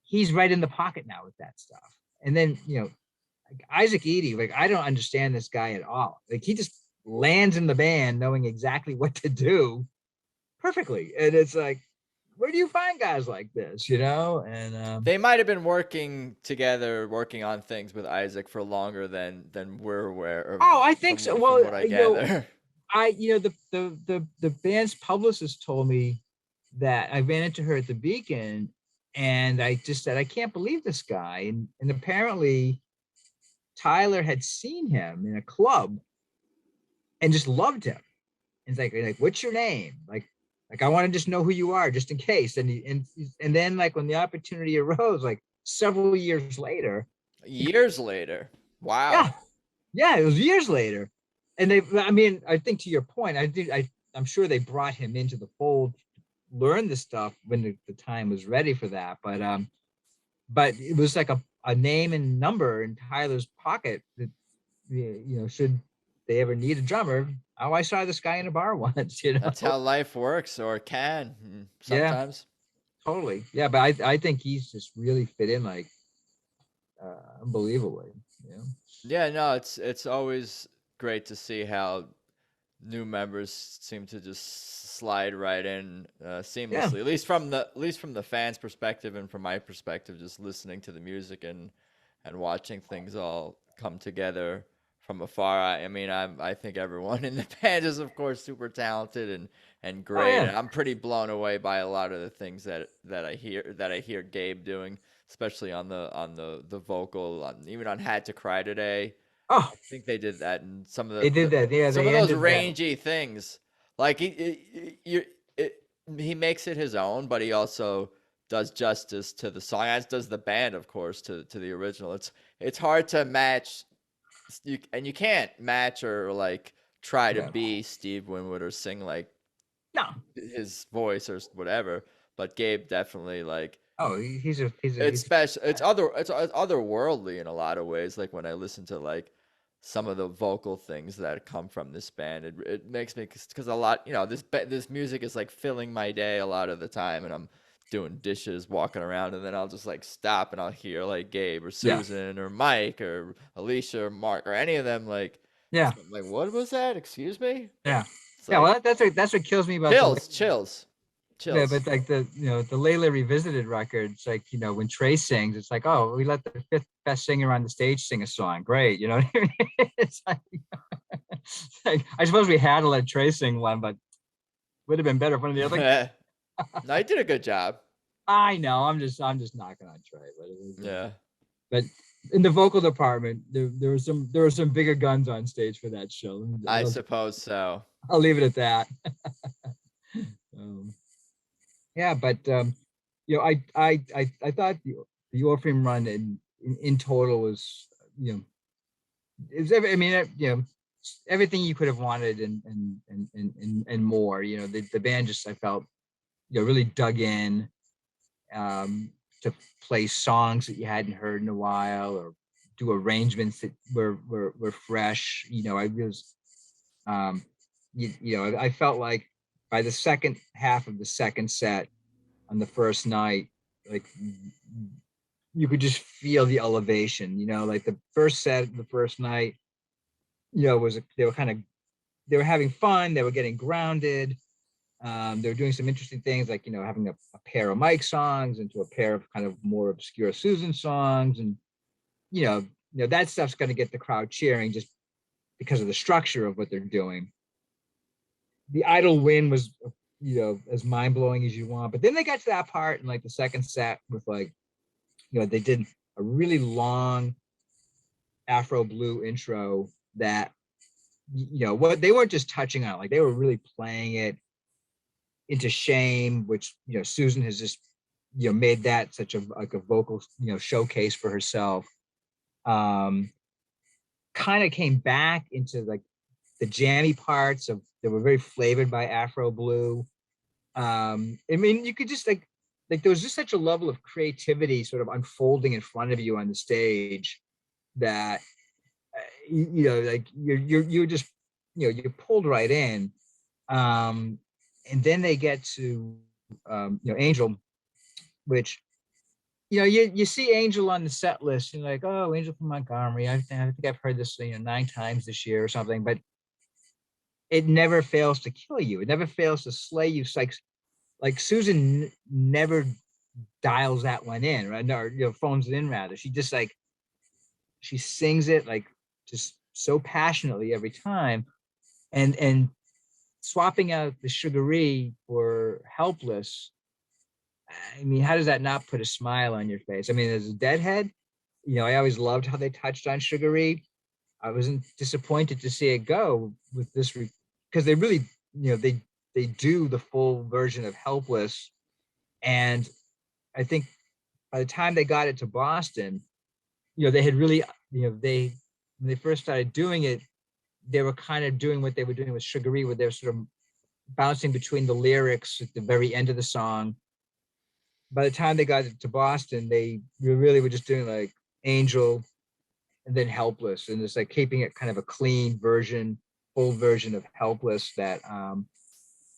He's right in the pocket now with that stuff. And then, like Isaac Eady, like, I don't understand this guy at all. Like, he just lands in the band knowing exactly what to do perfectly. And it's like, where do you find guys like this, And they might have been working together, working on things with Isaac for longer than we're aware of. Oh, I think so. Well, what I gather. The band's publicist told me that I ran into her at the Beacon, and I just said, I can't believe this guy. And apparently Tyler had seen him in a club and just loved him. And it's like, what's your name? Like, I want to just know who you are, just in case. And then, like, when the opportunity arose, like, several years later. Years later. Wow. Yeah, yeah, it was years later. And I mean, I think to your point, I'm sure they brought him into the fold, learn the stuff when the time was ready for that. But it was like a name and number in Tyler's pocket that, should they ever need a drummer. Oh, I saw this guy in a bar once, That's how life works, or can Yeah, sometimes. totally. Yeah, but I think he's just really fit in like unbelievably. You know? Yeah, no, it's always great to see how new members seem to just slide right in Yeah. seamlessly. At least from the fans' perspective and from my perspective, just listening to the music and watching things all come together from afar. I mean, I think everyone in the band is of course super talented and Oh great, yeah. and I'm pretty blown away by a lot of the things that I hear Gabe doing, especially on the vocal, even on Had to Cry Today. Oh, I think they did that, and they did that. Yeah, some they of those ended that. rangy things, like he makes it his own, but he also does justice to the song, as does the band, of course, to the original. It's hard to match, and you can't match or like try to Yeah. be Steve Winwood or sing like No. his voice or whatever. But Gabe definitely like Oh, it's he's special. It's otherworldly in a lot of ways. Like when I listen to like some of the vocal things that come from this band, it makes me, because a lot, this music is like filling my day a lot of the time, and I'm doing dishes, walking around, and then I'll just like stop and I'll hear like Gabe or yeah. Susan or Mike or Alicia or Mark or any of them like. Yeah. I'm like, what was that? Excuse me. Yeah. It's Yeah. like Well, that's what kills me about the chills, yeah, chills. but like the Layla Revisited records, like, when Trey sings, it's like, oh, we let the fifth best singer on the stage sing a song. Great. You know what I mean? It's like, I suppose we had to let Trey sing one, but would have been better if one of the other. No, he did a good job. I know. I'm just knocking on Trey, but it was, Yeah. but in the vocal department, there were some bigger guns on stage for that show. I suppose so. I'll leave it at that. um, yeah, but I thought the Orpheum run in total was, I mean, everything you could have wanted and more. The band just, I felt, really dug in, to play songs that you hadn't heard in a while, or do arrangements that were fresh. I was, I felt like by the second half of the second set on the first night, like you could just feel the elevation. Like the first set, the first night, they were having fun, they were getting grounded. They were doing some interesting things, like, having a pair of Mike songs into a pair of kind of more obscure Susan songs, and that stuff's going to get the crowd cheering just because of the structure of what they're doing. The Idle Win was, as mind blowing as you want, but then they got to that part in like the second set with like, they did a really long Afro blue intro that, what they weren't just touching on, like they were really playing it into Shame, which, Susan has just, made that such a like a vocal, showcase for herself. Kind of came back into like the jammy parts of that were very flavored by Afro blue. I mean, you could just like there was just such a level of creativity sort of unfolding in front of you on the stage that, like you're just, you're pulled right in. And then they get to, Angel, which, you see Angel on the set list, and like, oh, Angel from Montgomery. I think I've heard this, 9 times this year or something, but it never fails to kill you. It never fails to slay you. It's like Susan never dials that one in, right? Or, phones it in rather. She just like, she sings it like just so passionately every time. And swapping out the Sugary for Helpless, I mean, how does that not put a smile on your face? I mean, as a Deadhead, I always loved how they touched on Sugary. I wasn't disappointed to see it go with this, because they really, they do the full version of Helpless, and I think by the time they got it to Boston, they had really, when they first started doing it, they were kind of doing what they were doing with Sugaree, where they were sort of bouncing between the lyrics at the very end of the song. By the time they got it to Boston, they really were just doing like Angel and then Helpless, and it's like keeping it kind of a clean version, full version of Helpless that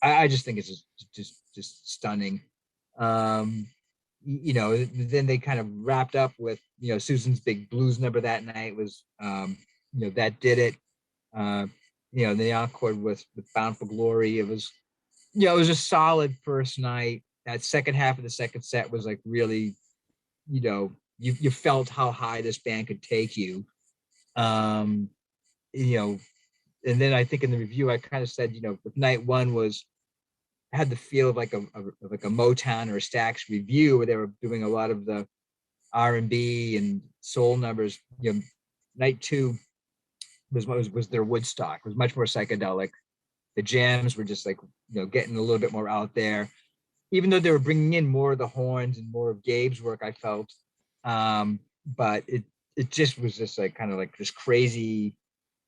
I just think it's just stunning. Then they kind of wrapped up with Susan's big blues number that night was that did it. The encore with Bound for Glory. It was it was a solid first night. That second half of the second set was like really, you felt how high this band could take you. Um, and then I think in the review I kind of said, with night one was had the feel of like a Motown or a Stax review where they were doing a lot of the R&B and soul numbers. Night two was their Woodstock. It was much more psychedelic. The jams were just like getting a little bit more out there, even though they were bringing in more of the horns and more of Gabe's work. I felt, but it just was just like kind of like this crazy,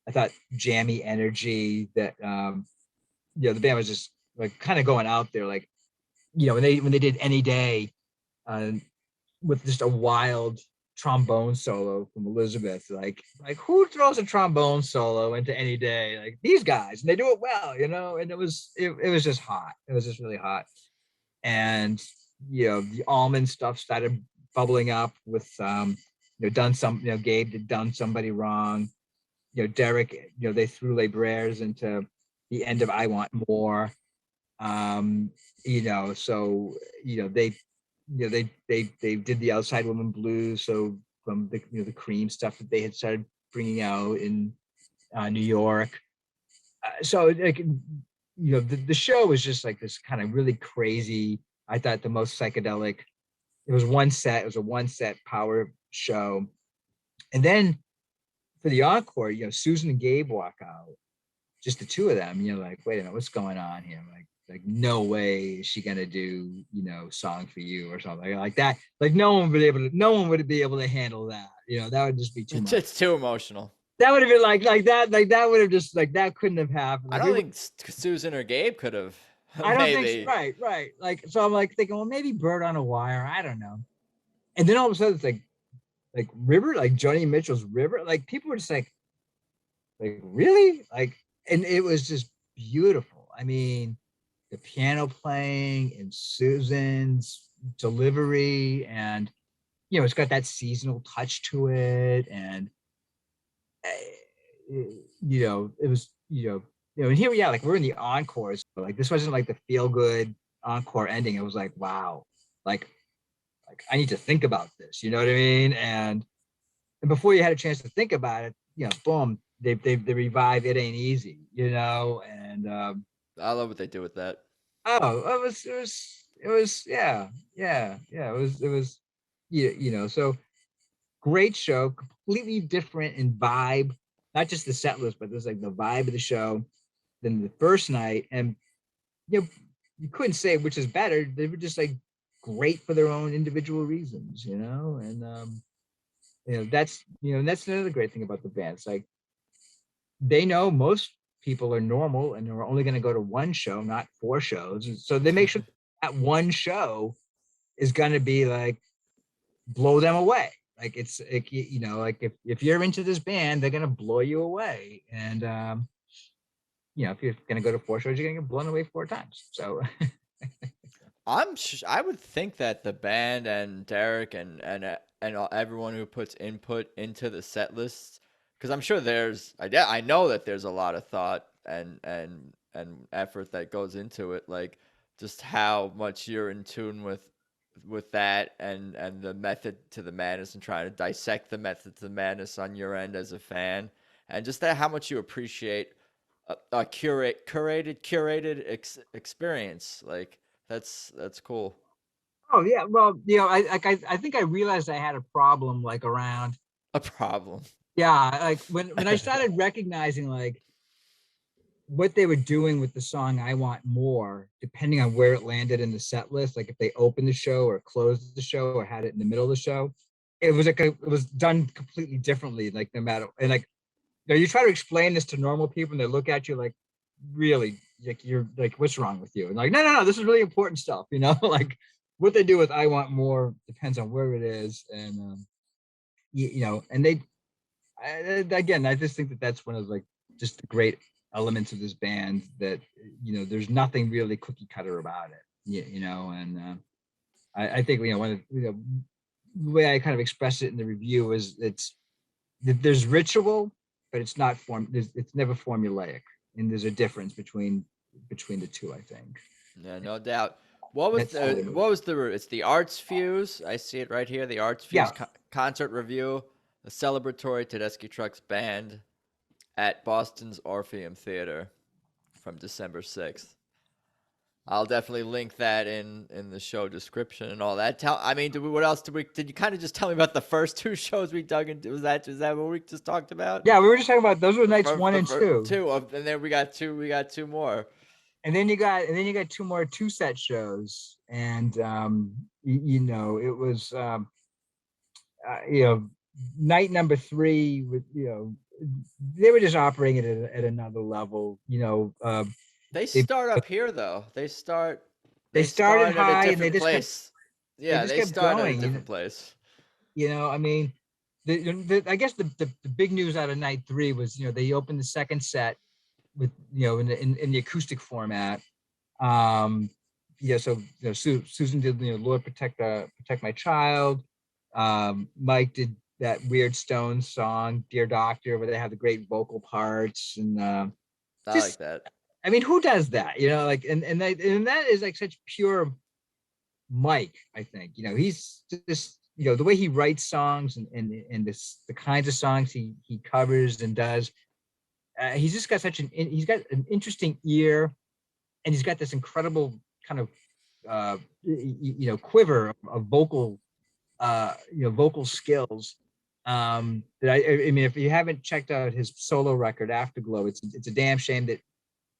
I thought, jammy energy that the band was just like kind of going out there, like when they did Any Day with just a wild trombone solo from Elizabeth, like who throws a trombone solo into Any Day? Like these guys, and they do it well, and it was just hot. It was just really hot. And the Allman stuff started bubbling up with Gabe had done Somebody Wrong. Derek, they threw Les Bres into the end of I Want More. So they did the Outside Woman Blues. So from the Cream stuff that they had started bringing out in New York. So like the show was just like this kind of really crazy. I thought the most psychedelic. It was one set. It was a one set power show, and then for the encore, Susan and Gabe walk out, just the two of them. Like, wait a minute, what's going on here? Like no way is she gonna do Song for You or something like that. Like no one would be able to handle that. That would just be too much. It's too emotional. That would have been like that would have just like that couldn't have happened. Like, I don't think Susan or Gabe could have. I don't think so. Right. Like, so I'm like thinking, well, maybe Bird on a Wire. I don't know. And then all of a sudden it's like River, like Joni Mitchell's River. Like people were just like really? Like, and it was just beautiful. I mean, the piano playing and Susan's delivery, and it's got that seasonal touch to it, and it was and here we are, like we're in the encores, but like this wasn't like the feel good encore ending. It was like, wow, like I need to think about this, you know what I mean? And before you had a chance to think about it, boom, they revive It Ain't Easy, and I love what they do with that. Oh, it was yeah. It was so great show, completely different in vibe, not just the set list, but there's like the vibe of the show than the first night. And you couldn't say which is better. They were just like great for their own individual reasons, and that's another great thing about the band. It's like they know most people are normal and are only going to go to one show, not 4 shows. So they make sure that one show is going to be like blow them away. Like it's like, like if you're into this band, they're going to blow you away. And if you're going to go to 4 shows, you're going to get blown away 4 times. So I would think that the band and Derek and everyone who puts input into the set lists, because I'm sure I know that there's a lot of thought and effort that goes into it, like just how much you're in tune with that and the method to the madness, and trying to dissect the method to the madness on your end as a fan, and just that how much you appreciate a curated experience. Like that's cool. Oh yeah, well, I think I realized I had a problem like around A problem. Yeah, like when I started recognizing like what they were doing with the song I Want More, depending on where it landed in the set list, like if they opened the show or closed the show or had it in the middle of the show, it was it was done completely differently. Like no matter, and like, you try to explain this to normal people and they look at you like, really, like you're like, what's wrong with you? And like, no, this is really important stuff, like what they do with I Want More depends on where it is. And, and again, I just think that that's one of like just the great elements of this band that, there's nothing really cookie cutter about it, and I think, one of, the way I kind of expressed it in the review is there's ritual, but it's not it's never formulaic. And there's a difference between the two, I think. Yeah, no doubt. What was it's the Arts Fuse. I see it right here. The Arts Fuse Yeah. concert review, the celebratory Tedeschi Trucks Band at Boston's Orpheum Theatre from December 6th. I'll definitely link that in the show description and all that. What else did you kind of just tell me about the first two shows we dug into? Was that what we just talked about? Yeah, we were just talking about those were nights one and two. And then we got two more. And then you got two more 2-set shows. And it was night number 3 with, they were just operating at another level, They start up here though. They started high at a and they different just place. They started at a different place. I mean, I guess the big news out of night 3 was, they opened the second set with, in the acoustic format. Susan did, Lord Protect My Child. Mike did that weird Stones song, Dear Doctor, where they have the great vocal parts. And I like that. I mean, who does that? And that is like such pure Mike, I think. He's just, the way he writes songs and the kinds of songs he covers and does. He's just got he's got an interesting ear, and he's got this incredible kind of quiver of vocal vocal skills. That I mean, if you haven't checked out his solo record Afterglow, it's a damn shame that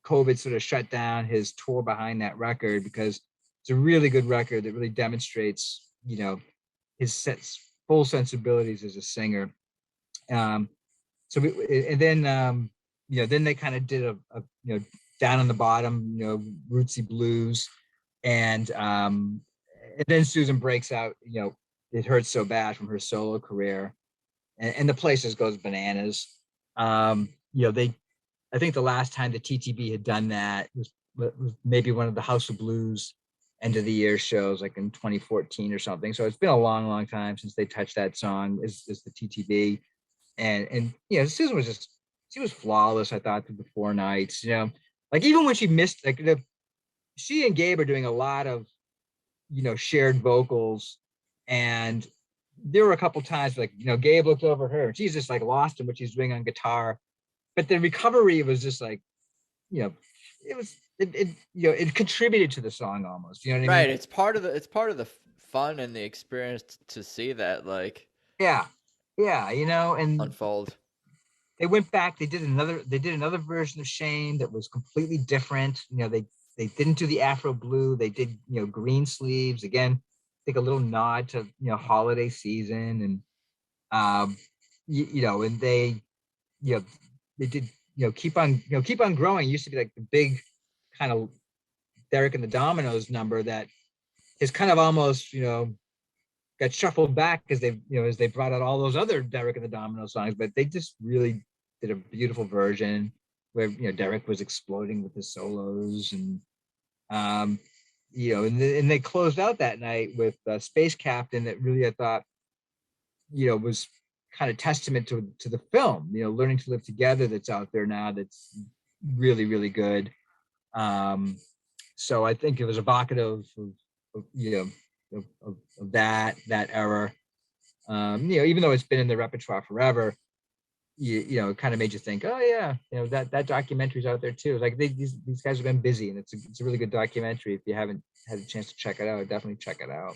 COVID sort of shut down his tour behind that record, because it's a really good record that really demonstrates his full sensibilities as a singer. Then they kind of did a down on the bottom, rootsy blues, and then Susan breaks out, It Hurts So Bad from her solo career, and the place just goes bananas. I think the last time the TTB had done that was maybe one of the House of Blues end of the year shows, like in 2014 or something. So it's been a long time since they touched that song as the TTB. And Susan she was flawless, I thought, through the 4 nights. Like even when she missed, like she and Gabe are doing a lot of shared vocals, and there were a couple times like Gabe looked over her and she's just like lost in what she's doing on guitar, but the recovery was just like it contributed to the song almost. You know what I mean? Right. It's part of the fun and the experience to see that, like, yeah, and unfold. They went back. They did another version of Shane that was completely different. They didn't do the Afro Blue. They did green sleeves again. I think a little nod to holiday season, and and they they did keep on growing. It used to be like the big kind of Derek and the Dominoes number that is kind of almost got shuffled back as they brought out all those other Derek and the Domino songs, but they just really did a beautiful version where Derek was exploding with his solos, and and they closed out that night with Space Captain, that really, I thought, was kind of testament to the film, Learning to Live Together, that's out there now, that's really, really good. So I think it was evocative of that era. Even though it's been in the repertoire forever, it kind of made you think, oh yeah, that documentary's out there too. Like these guys have been busy, and it's a really good documentary. If you haven't had a chance to check it out, definitely check it out.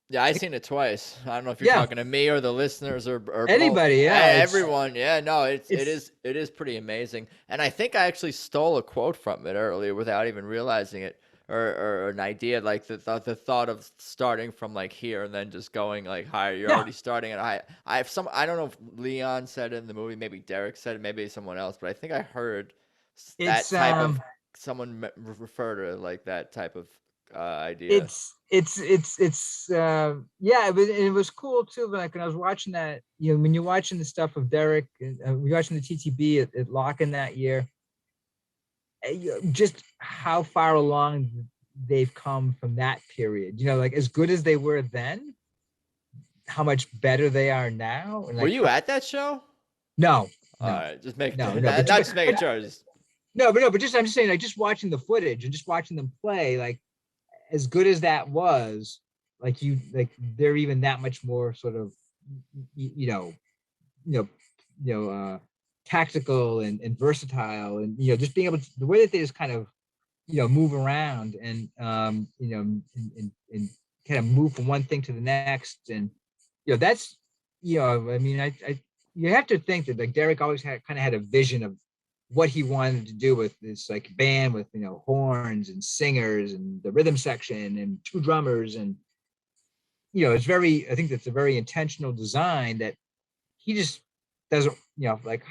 Yeah, I seen it twice. I don't know if you're Yeah, talking to me or the listeners or both. anybody. Yeah, Everyone. Yeah, no, it's it is pretty amazing. And I think I actually stole a quote from it earlier without even realizing it, or an idea like the thought of starting from like here and then just going like higher. You're yeah, already starting at high. I have some. I don't know if Leon said it in the movie. Maybe Derek said it. Maybe someone else. But I think I heard that it's type of someone refer to like that type of idea. yeah, it was cool too. Like when I was watching that, when you're watching the stuff of Derek, we're watching the TTB at Locken that year, just how far along they've come from that period. Like as good as they were then, how much better they are now, and Were like you at that show? no, All no, right, just make no, no, not just making sure. Just but just I'm just saying, like just watching the footage and just watching them play, like as good as that was, like they're even that much more sort of you know you know tactical and versatile, and just being able to, the way that they just kind of move around, and and kind of move from one thing to the next, and that's I mean, I you have to think that like Derek always had a vision of what he wanted to do with this like band with horns and singers and the rhythm section and two drummers, and it's very, I think that's a very intentional design that he just doesn't, like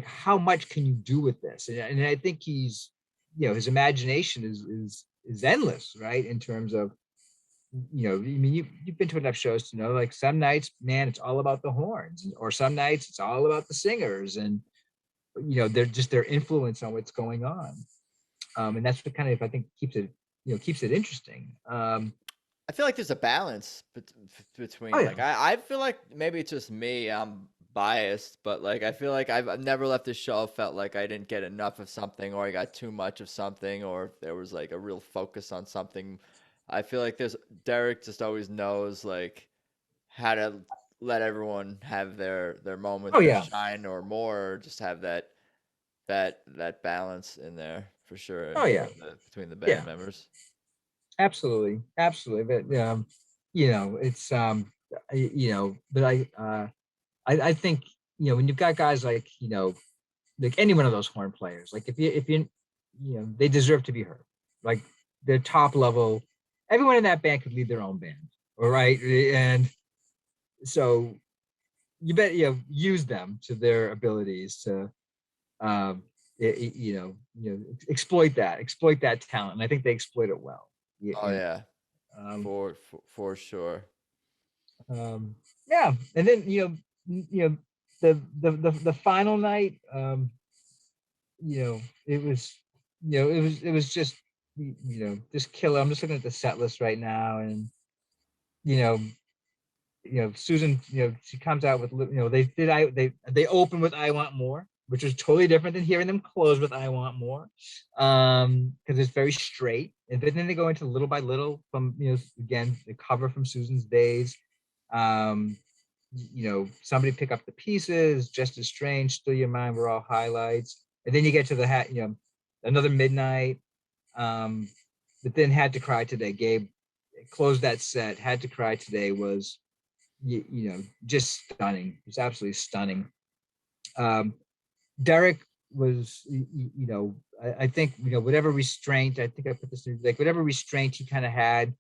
how much can you do with this, and I think he's his imagination is endless, right, in terms of I mean, you've been to enough shows to know, like some nights, man, it's all about the horns, or some nights it's all about the singers, and they're just their influence on what's going on, and that's what kind of, I think, keeps it interesting. I feel like there's a balance Oh between yeah, like I feel like maybe it's just me. I'm biased, but like I feel like I've never left the show felt like I didn't get enough of something, or I got too much of something, or if there was like a real focus on something. I feel like there's Derek just always knows like how to let everyone have their oh moment, their yeah, shine, or more, or just have that balance in there for sure oh yeah, between the yeah, band members. absolutely, absolutely. But it's but I think when you've got guys like like any one of those horn players, like if you they deserve to be heard, like the top level. Everyone in that band could lead their own band, all right, and so you bet use them to their abilities to um exploit that talent, and I think they exploit it well. Yeah, Oh yeah, um, for sure. um, yeah, and then the final night, it was it was just just killer. I'm just looking at the set list right now, and you know Susan, she comes out with, they open with "I Want More," which was totally different than hearing them close with "I Want More," because it's very straight. And then they go into "Little by Little" from, again, the cover from Susan's Days. Um, "Somebody Pick Up the Pieces," "Just as Strange," "Still Your Mind" were all highlights. And then you get to the "Another Midnight." Um, but then "Had to Cry Today." Gabe closed that set. "Had to Cry Today" was just stunning. It's absolutely stunning. Um, Derek was, I think, whatever restraint, I think I put this in, like whatever restraint he kind of had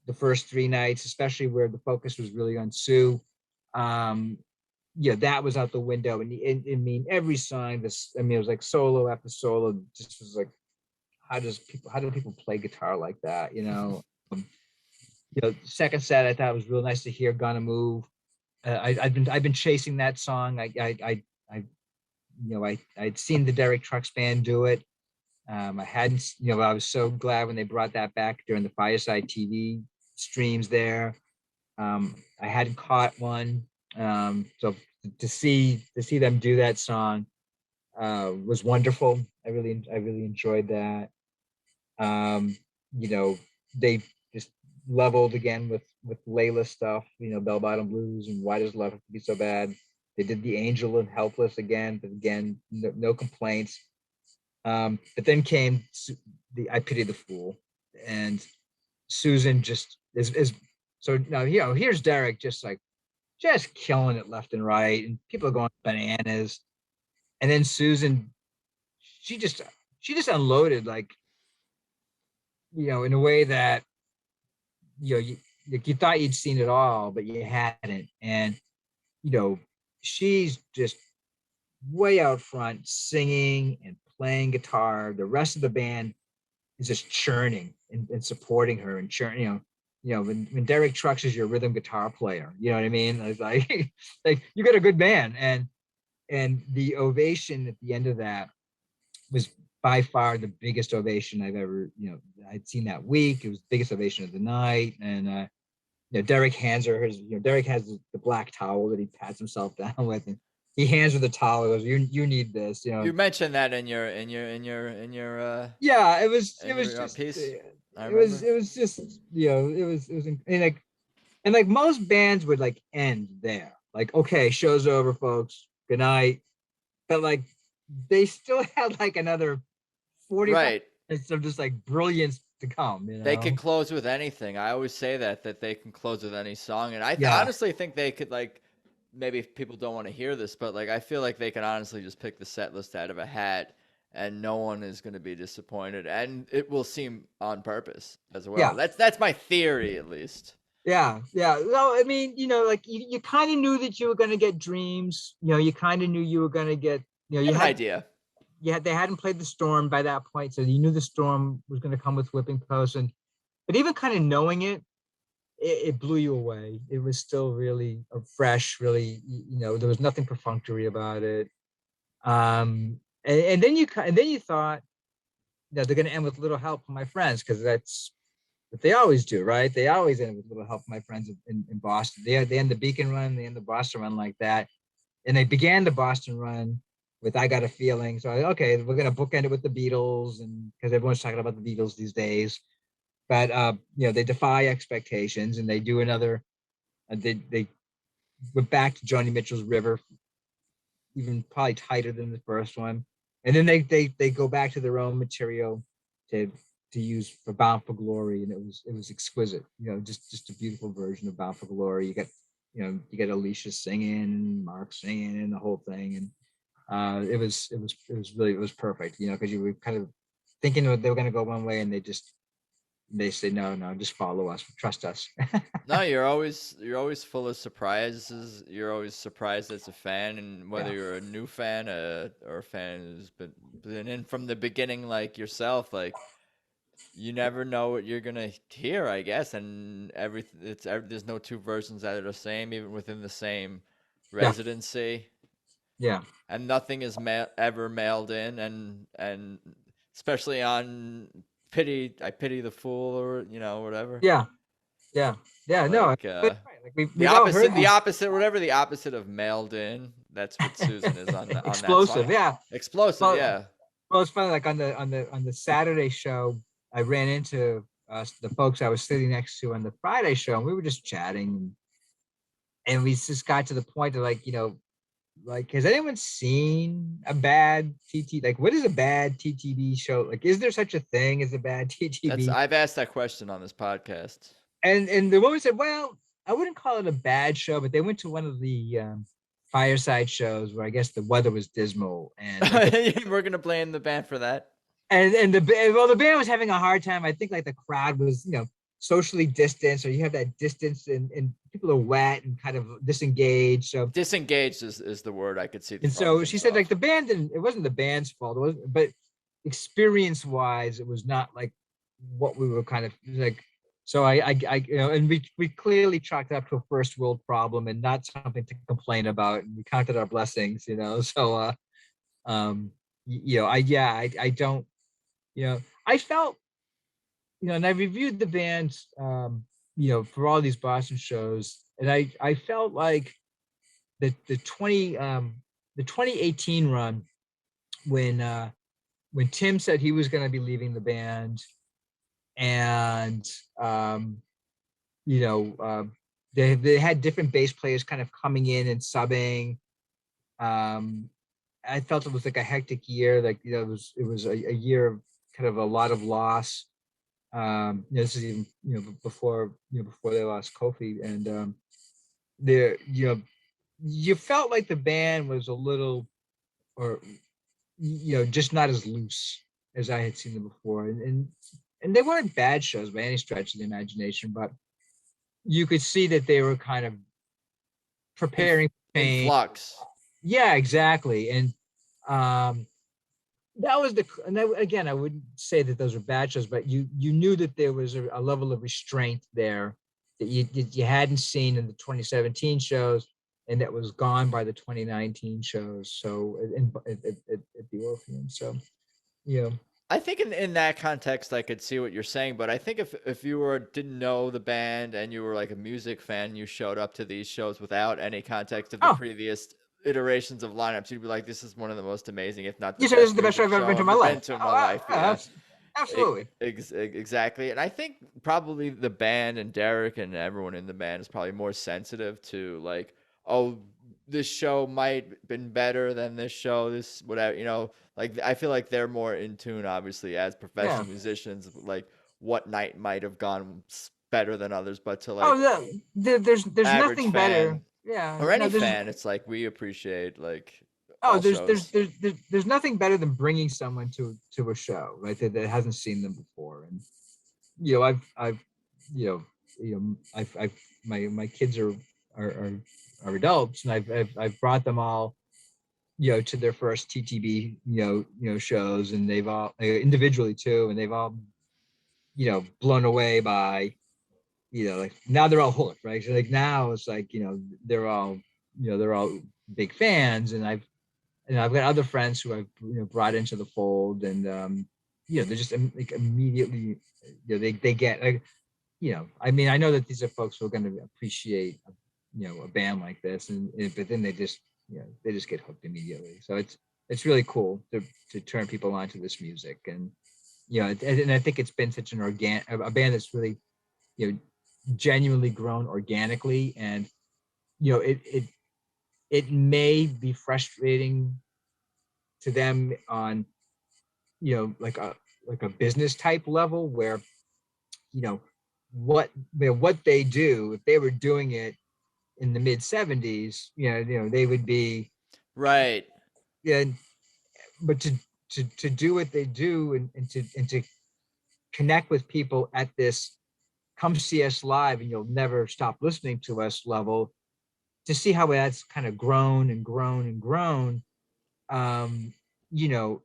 the first three nights, especially where the focus was really on Sue. Um, that was out the window. And I mean, every song, I mean, it was like solo after solo, just was like, how do people play guitar like that? Um, second set, I thought it was real nice to hear "Gonna Move." I've been chasing that song. I'd seen the Derek Trucks Band do it. I hadn't, I was so glad when they brought that back during the Fireside TV streams there. I hadn't caught one, so to see them do that song was wonderful. I really enjoyed that. Um, you know, they just leveled again with Layla stuff, Bell Bottom Blues and Why Does Love Have to Be So Bad. They did the Angel and Helpless again, but again, no complaints. But then came the I Pity the Fool, and Susan just is So now, here's Derek just killing it left and right, and people are going bananas. And then Susan, she just she just unloaded, like, in a way that, you thought you'd seen it all, but you hadn't. And you know, she's just way out front singing and playing guitar. The rest of the band is just churning and supporting her and churning. When Derek Trucks is your rhythm guitar player, you know what I mean? It's like, like you got a good band. And the ovation at the end of that was by far the biggest ovation I've ever, I'd seen that week. It was the biggest ovation of the night. And Derek hands her his, Derek has the black towel that he pats himself down with, and he hands her the towel. He goes, you need this, You mentioned that in your Yeah, in it was your just, piece. I remember. it was just, and like most bands would like end there. Like, okay, show's over, folks. Good night. But like they still had like another 45 Right. minutes of just like brilliance to come, They could close with anything. I always say that they can close with any song, and I Yeah. honestly think they could, like, maybe people don't want to hear this, but like I feel like they can honestly just pick the set list out of a hat, and no one is going to be disappointed, and it will seem on purpose as well. Yeah. That's my theory, at least. Yeah. No, I mean, like you kind of knew that you were going to get Dreams. You kind of knew you were going to get, You you have an had idea. they hadn't played the Storm by that point, so you knew the Storm was going to come with Whipping Post. But even kind of knowing it blew you away. It was still really fresh, really, there was nothing perfunctory about it. And then you thought, they're going to end with Little Help from My Friends, because that's what they always do, right? They always end with Little Help from My Friends in Boston. They end the Beacon run, they end the Boston run like that. And they began the Boston run with I Got a Feeling. So, okay, we're going to bookend it with the Beatles, and because everyone's talking about the Beatles these days. But, they defy expectations, and they do another, they went back to Joni Mitchell's River, even probably tighter than the first one. And then they go back to their own material to use for Bound for Glory, and it was exquisite. Just a beautiful version of Bound for Glory. You get Alicia singing, Mark singing, and the whole thing, and it was perfect. Because you were kind of thinking they were going to go one way, and they say no, just follow us, trust us. No, you're always full of surprises. You're always surprised as a fan, and whether Yeah. you're a new fan or a fan who's been in from the beginning, like yourself, like you never know what you're gonna hear, I guess. And there's no two versions that are the same, even within the same Yeah. residency, Yeah. and nothing is ever mailed in, and especially on I pity the fool, or whatever. Yeah. Yeah. No, Like that's right. Like the we've all heard opposite, whatever the opposite of mailed in. That's what Susan is on that song. explosive. Yeah. Explosive, Well, yeah. it's funny. Like on the Saturday show, I ran into the folks I was sitting next to on the Friday show, and we were just chatting, and we just got to the point of like, like, has anyone seen a bad TT? Like, what is a bad TTB show? Like, is there such a thing as a bad TTB? I've asked that question on this podcast. And the woman said, well, I wouldn't call it a bad show, but they went to one of the fireside shows where I guess the weather was dismal, and We're gonna blame the band for that. and the band was having a hard time. I think like the crowd was, socially distanced, or you have that distance, and people are wet and kind of disengaged. So Disengaged is the word I could see. and so she said, like, the band it wasn't the band's fault, it wasn't, but experience wise, it was not like what we were kind of like. So I and we clearly chalked it up to a first world problem and not something to complain about. And we counted our blessings, So, I don't, I felt, and I reviewed the bands, for all these Boston shows, and I felt like the 2018 run, when Tim said he was going to be leaving the band, and they had different bass players kind of coming in and subbing. I felt it was like a hectic year. Like, it was a year of kind of a lot of loss. This is even before before they lost Kofi, and there you felt like the band was a little, or just not as loose as I had seen them before, and they weren't bad shows by any stretch of the imagination, but you could see that they were kind of In, preparing for in change. flux. Yeah, exactly, and um, that was and again, I wouldn't say that those were bad shows, but you knew that there was a level of restraint there that you hadn't seen in the 2017 shows, and that was gone by the 2019 shows. So at the Orpheum, so yeah. I think in that context, I could see what you're saying, but I think if you didn't know the band and you were like a music fan, you showed up to these shows without any context of the Oh, previous iterations of lineups, you'd be like, this is one of the most amazing, if not the you said this is best the best show music I've ever show been to I've in my ever been life. to in my Oh, life. Yeah. absolutely. Exactly. And I think probably the band and Derek and everyone in the band is probably more sensitive to like, oh, this show might been better than this show, this whatever, like I feel like they're more in tune, obviously, as Yeah. professional musicians, like what night might have gone better than others, but to Oh, like yeah. There's average nothing better. fan Yeah. or No, any there's fan, it's like we appreciate like oh, all shows. there's nothing better than bringing someone to a show, right? That hasn't seen them before, and I've I've my kids are are, are adults, and I've brought them all to their first TTB shows, and they've all individually too, and they've all blown away by like now they're all hooked, right? So like now it's like they're all they're all big fans, and I've got other friends who I've brought into the fold, and they're just like immediately they get like I mean, I know that these are folks who are going to appreciate a band like this, and but then they just they just get hooked immediately. So it's really cool to turn people onto this music, and and I think it's been such an a band that's really genuinely grown organically, and it may be frustrating to them on like a business type level where you know what what they do if they were doing it in the mid 70s they would be Right. yeah, but to do what they do, and to connect with people at this come see us live and you'll never stop listening to us level, to see how that's kind of grown and grown and grown. um you know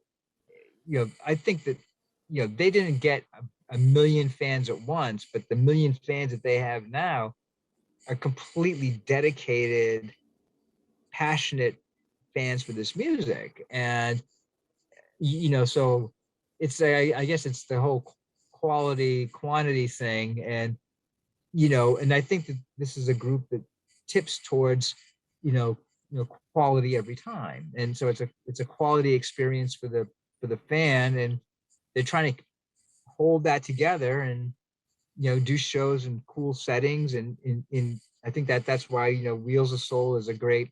I think that they didn't get a million fans at once, but the million fans that they have now are completely dedicated, passionate fans for this music. And so it's I guess it's the whole quality quantity thing. And and I think that this is a group that tips towards quality every time, and so it's a quality experience for the fan, and they're trying to hold that together, and do shows in cool settings, and in I think that that's why Wheels of Soul is a great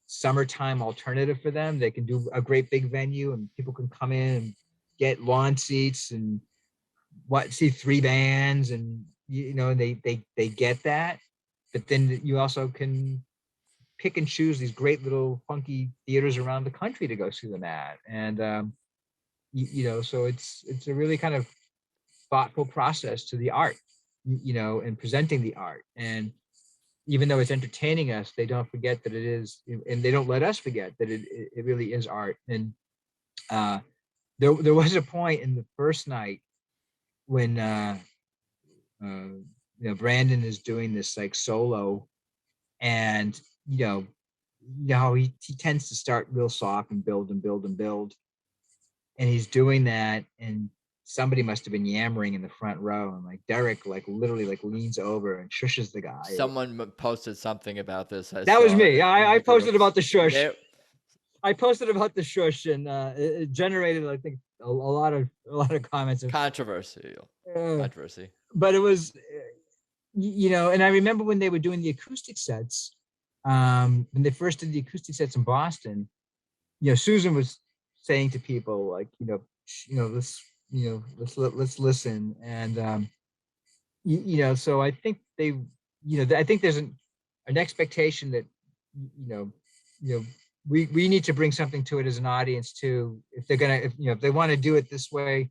summertime alternative for them. They can do a great big venue, and people can come in and get lawn seats and see three bands, and they get that. But then you also can pick and choose these great little funky theaters around the country to go see them at. And so it's a really kind of thoughtful process to the art, and presenting the art. And even though it's entertaining us, they don't forget that it is, and they don't let us forget that it really is art. And there was a point in the first night when Brandon is doing this like solo, and he tends to start real soft and build and build and build, and he's doing that, and somebody must have been yammering in the front row, and like Derek like literally like leans over and shushes the guy. Someone posted something about this. I That was saw me. in I the posted group. about the shush. They, I posted about the shush, and it generated, I think, a lot of comments of controversial. uh, Controversy. but it was, and I remember when they were doing the acoustic sets, when they first did the acoustic sets in Boston, Susan was saying to people like, this let's listen. And so I think I think there's an expectation that you know you know we need to bring something to it as an audience too. If they're gonna, if they want to do it this way,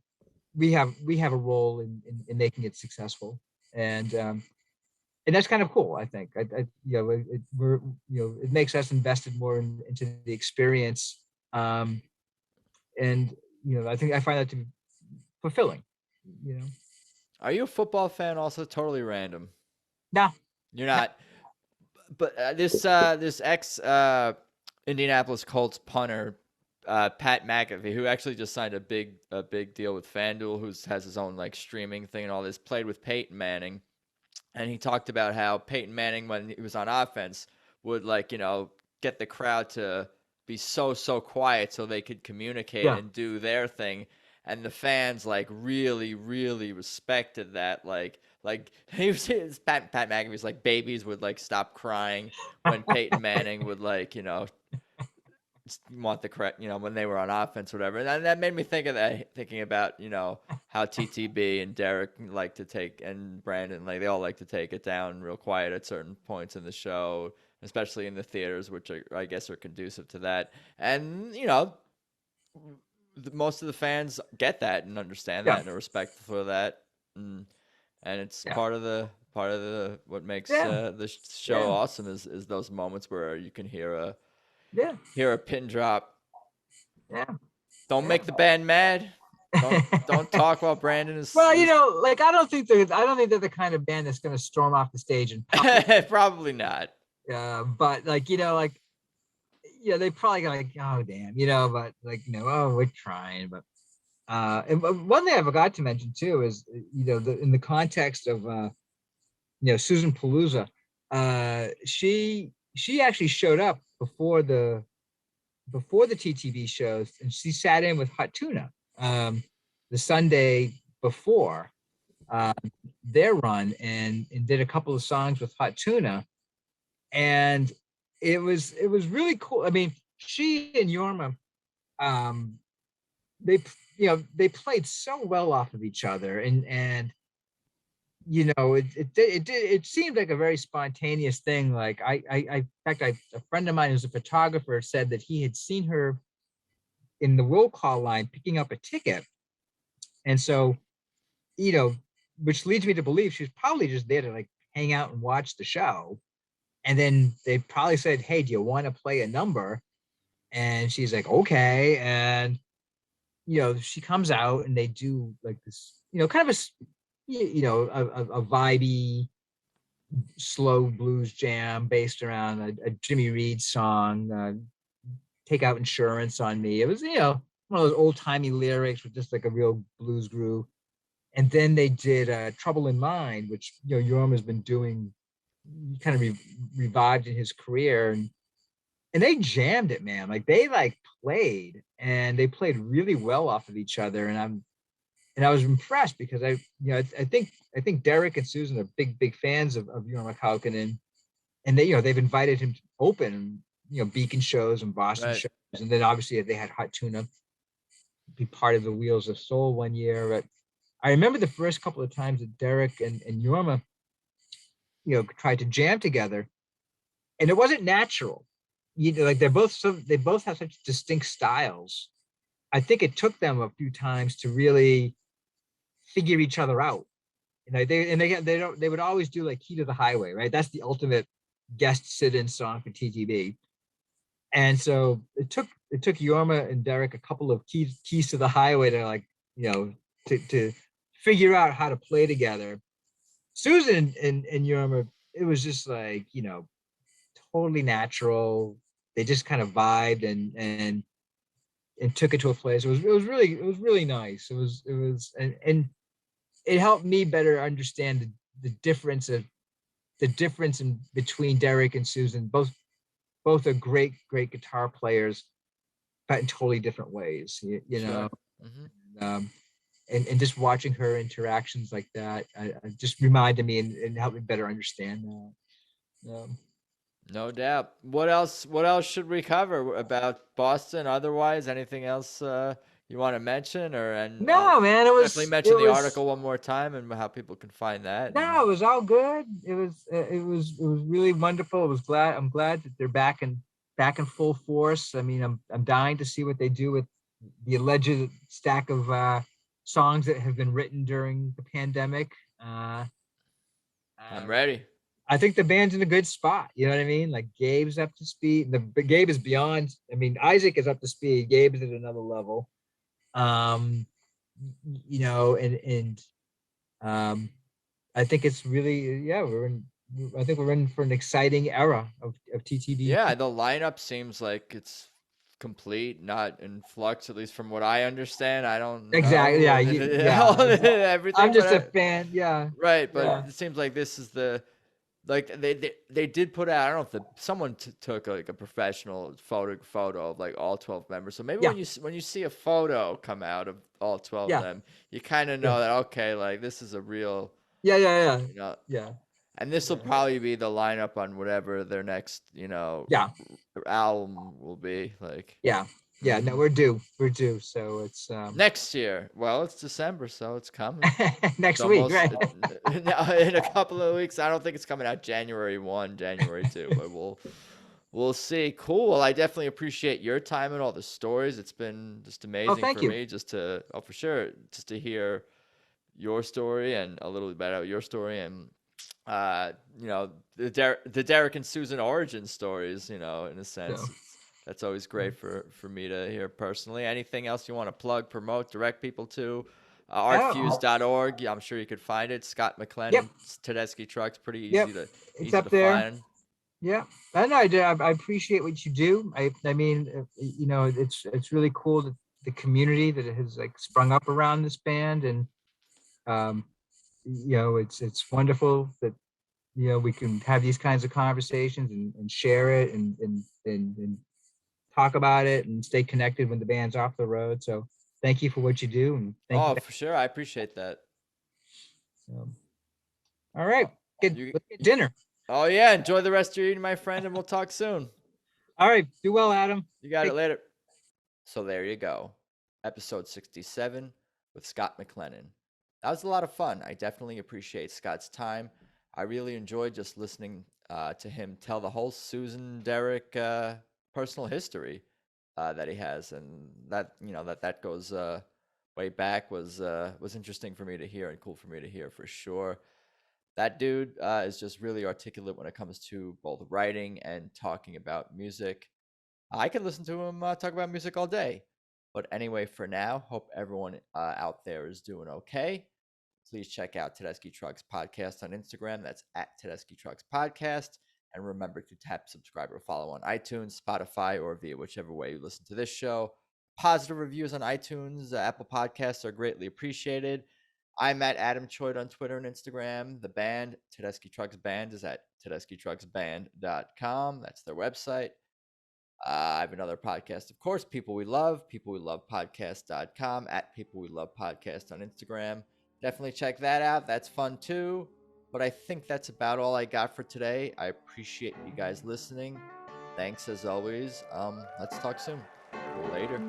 we have a role in making it successful. And and that's kind of cool. I think it makes us invested more into the experience. um and I think I find that to be fulfilling. you know Are you a football fan? Also, totally random. Now, You're no. not. But this ex Indianapolis Colts punter, Pat McAfee, who actually just signed a big deal with FanDuel, who has his own like streaming thing and all this, played with Peyton Manning, and he talked about how Peyton Manning, when he was on offense, would like get the crowd to be so quiet so they could communicate Yeah. and do their thing, and the fans like really respected that. Like he was Pat McAfee's like babies would like stop crying when Peyton Manning would like want the correct, when they were on offense or whatever. And that made me think of that, thinking about, how TTB and Derek like to take, and Brandon, like they all like to take it down real quiet at certain points in the show, especially in the theaters, which I guess are conducive to that. And, most of the fans get that and understand Yeah. that and are respectful for that. And, and it's Yeah. part of the what makes Yeah. the show Yeah. awesome is those moments where you can Yeah. hear a pin drop. Yeah. Don't make the band mad. Don't talk while Brandon is, Well, is like I don't think they're the kind of band that's going to storm off the stage and pop. probably not. But like they probably got like, oh damn, but like oh, we're trying. But and one thing I forgot to mention too is in the context of Susan Palooza, she actually showed up before the TTB shows, and she sat in with Hot Tuna the Sunday before uh, their run, and did a couple of songs with Hot Tuna. And it was really cool. I mean, she and Yorma, um, they played so well off of each other, and it seemed like a very spontaneous thing. Like in fact, a friend of mine who's a photographer said that he had seen her in the roll call line picking up a ticket. And so, you know, which leads me to believe she's probably just there to like hang out and watch the show. And then they probably said, "Hey, do you want to play a number?" And she's like, "Okay." And she comes out and they do like this, kind of a vibey, slow blues jam based around a Jimmy Reed song, "Take Out Insurance on Me." It was, one of those old timey lyrics with just like a real blues groove. And then they did "Trouble in Mind," which Yorm has been doing, kind of revived in his career, and they jammed it, man. Like they like played, and they played really well off of each other, and I was impressed because I think Derek and Susan are big fans of Yorm Kaukonen, and they've invited him to open Beacon shows and Boston Right. shows, and then obviously they had Hot Tuna be part of the Wheels of Soul one year. But I remember the first couple of times that Derek and Yorma tried to jam together, and it wasn't natural. Like they both have such distinct styles. I think it took them a few times to really figure each other out. They would always do like "Key to the Highway," right? That's the ultimate guest sit-in song for TTB. And so it took Yorma and Derek a couple of keys to the highway to like to figure out how to play together. Susan and Yorma, it was just like totally natural. They just kind of vibed and took it to a place. It was really nice. And it helped me better understand the difference in between Derek and Susan. Both are great guitar players, but in totally different ways. Sure. Hmm. Um, and just watching her interactions like that, I just reminded me and helped me better understand that. No doubt. What else? What else should we cover about Boston? Otherwise, anything else you want to mention, or and No, man, definitely mention the article one more time and how people can find that. No, it was all good. It was really wonderful. I'm glad that they're back in full force. I mean, I'm dying to see what they do with the alleged stack of songs that have been written during the pandemic. I'm ready. I think the band's in a good spot. You know what I mean? Like Gabe's up to speed. Gabe is beyond. I mean, Isaac is up to speed. Gabe is at another level. You know, and I think it's really, yeah, I think we're in for an exciting era of TTB. Yeah, the lineup seems like it's complete, not in flux, at least from what I understand. I don't Exactly. know. Yeah. Everything. I'm just a fan. Yeah. Right, but Yeah. it seems like this is like they did put out. I don't know if someone took like a professional photo of like all 12 members. So maybe Yeah. when you see a photo come out of all 12 Yeah. of them, you kind of know Yeah. that okay, like this is a real. Yeah. You know, Yeah. and this will probably be the lineup on whatever their next, Yeah. album will be like. Yeah. Yeah. No, we're due. So it's Next year. Well, it's December, so it's coming. next week, right? In a couple of weeks. I don't think it's coming out January 1, January 2, but we'll see. Cool. Well, I definitely appreciate your time and all the stories. It's been just amazing for me just to for sure just to hear your story and a little bit about your story and the Derek and Susan origin stories, in a sense. That's always great for me to hear personally. Anything else you want to plug, promote, direct people to? Artfuse.org. I'm sure you could find it. Scott McLennan, Tedeschi Trucks, pretty easy to it's up there. Find. Yeah, I know. I appreciate what you do. I mean, it's really cool that the community that has like sprung up around this band, and it's wonderful that we can have these kinds of conversations and share it and talk about it and stay connected when the band's off the road. So thank you for what you do. And thank you. For sure. I appreciate that. All right. Let's get dinner. Oh, yeah. Enjoy the rest of your evening, my friend, and we'll talk soon. All right. Do well, Adam. You got it later. So there you go. Episode 67 with Scott McLennan. That was a lot of fun. I definitely appreciate Scott's time. I really enjoyed just listening to him tell the whole Susan Derek personal history that he has, and that that goes way back was interesting for me to hear and cool for me to hear for sure. That dude is just really articulate when it comes to both writing and talking about music. I could listen to him talk about music all day. But anyway, for now, hope everyone out there is doing okay. Please check out Tedeschi Trucks Podcast on Instagram. That's at Tedeschi Trucks Podcast. And remember to tap subscribe or follow on iTunes, Spotify, or via whichever way you listen to this show. Positive reviews on iTunes, Apple Podcasts are greatly appreciated. I'm at Adam Choid on Twitter and Instagram. The band, Tedeschi Trucks Band, is at TedeschiTrucksBand.com. That's their website. I have another podcast, of course, People We Love Podcast.com, at People We Love Podcast on Instagram. Definitely check that out. That's fun too. But I think that's about all I got for today. I appreciate you guys listening. Thanks as always. Let's talk soon. Later.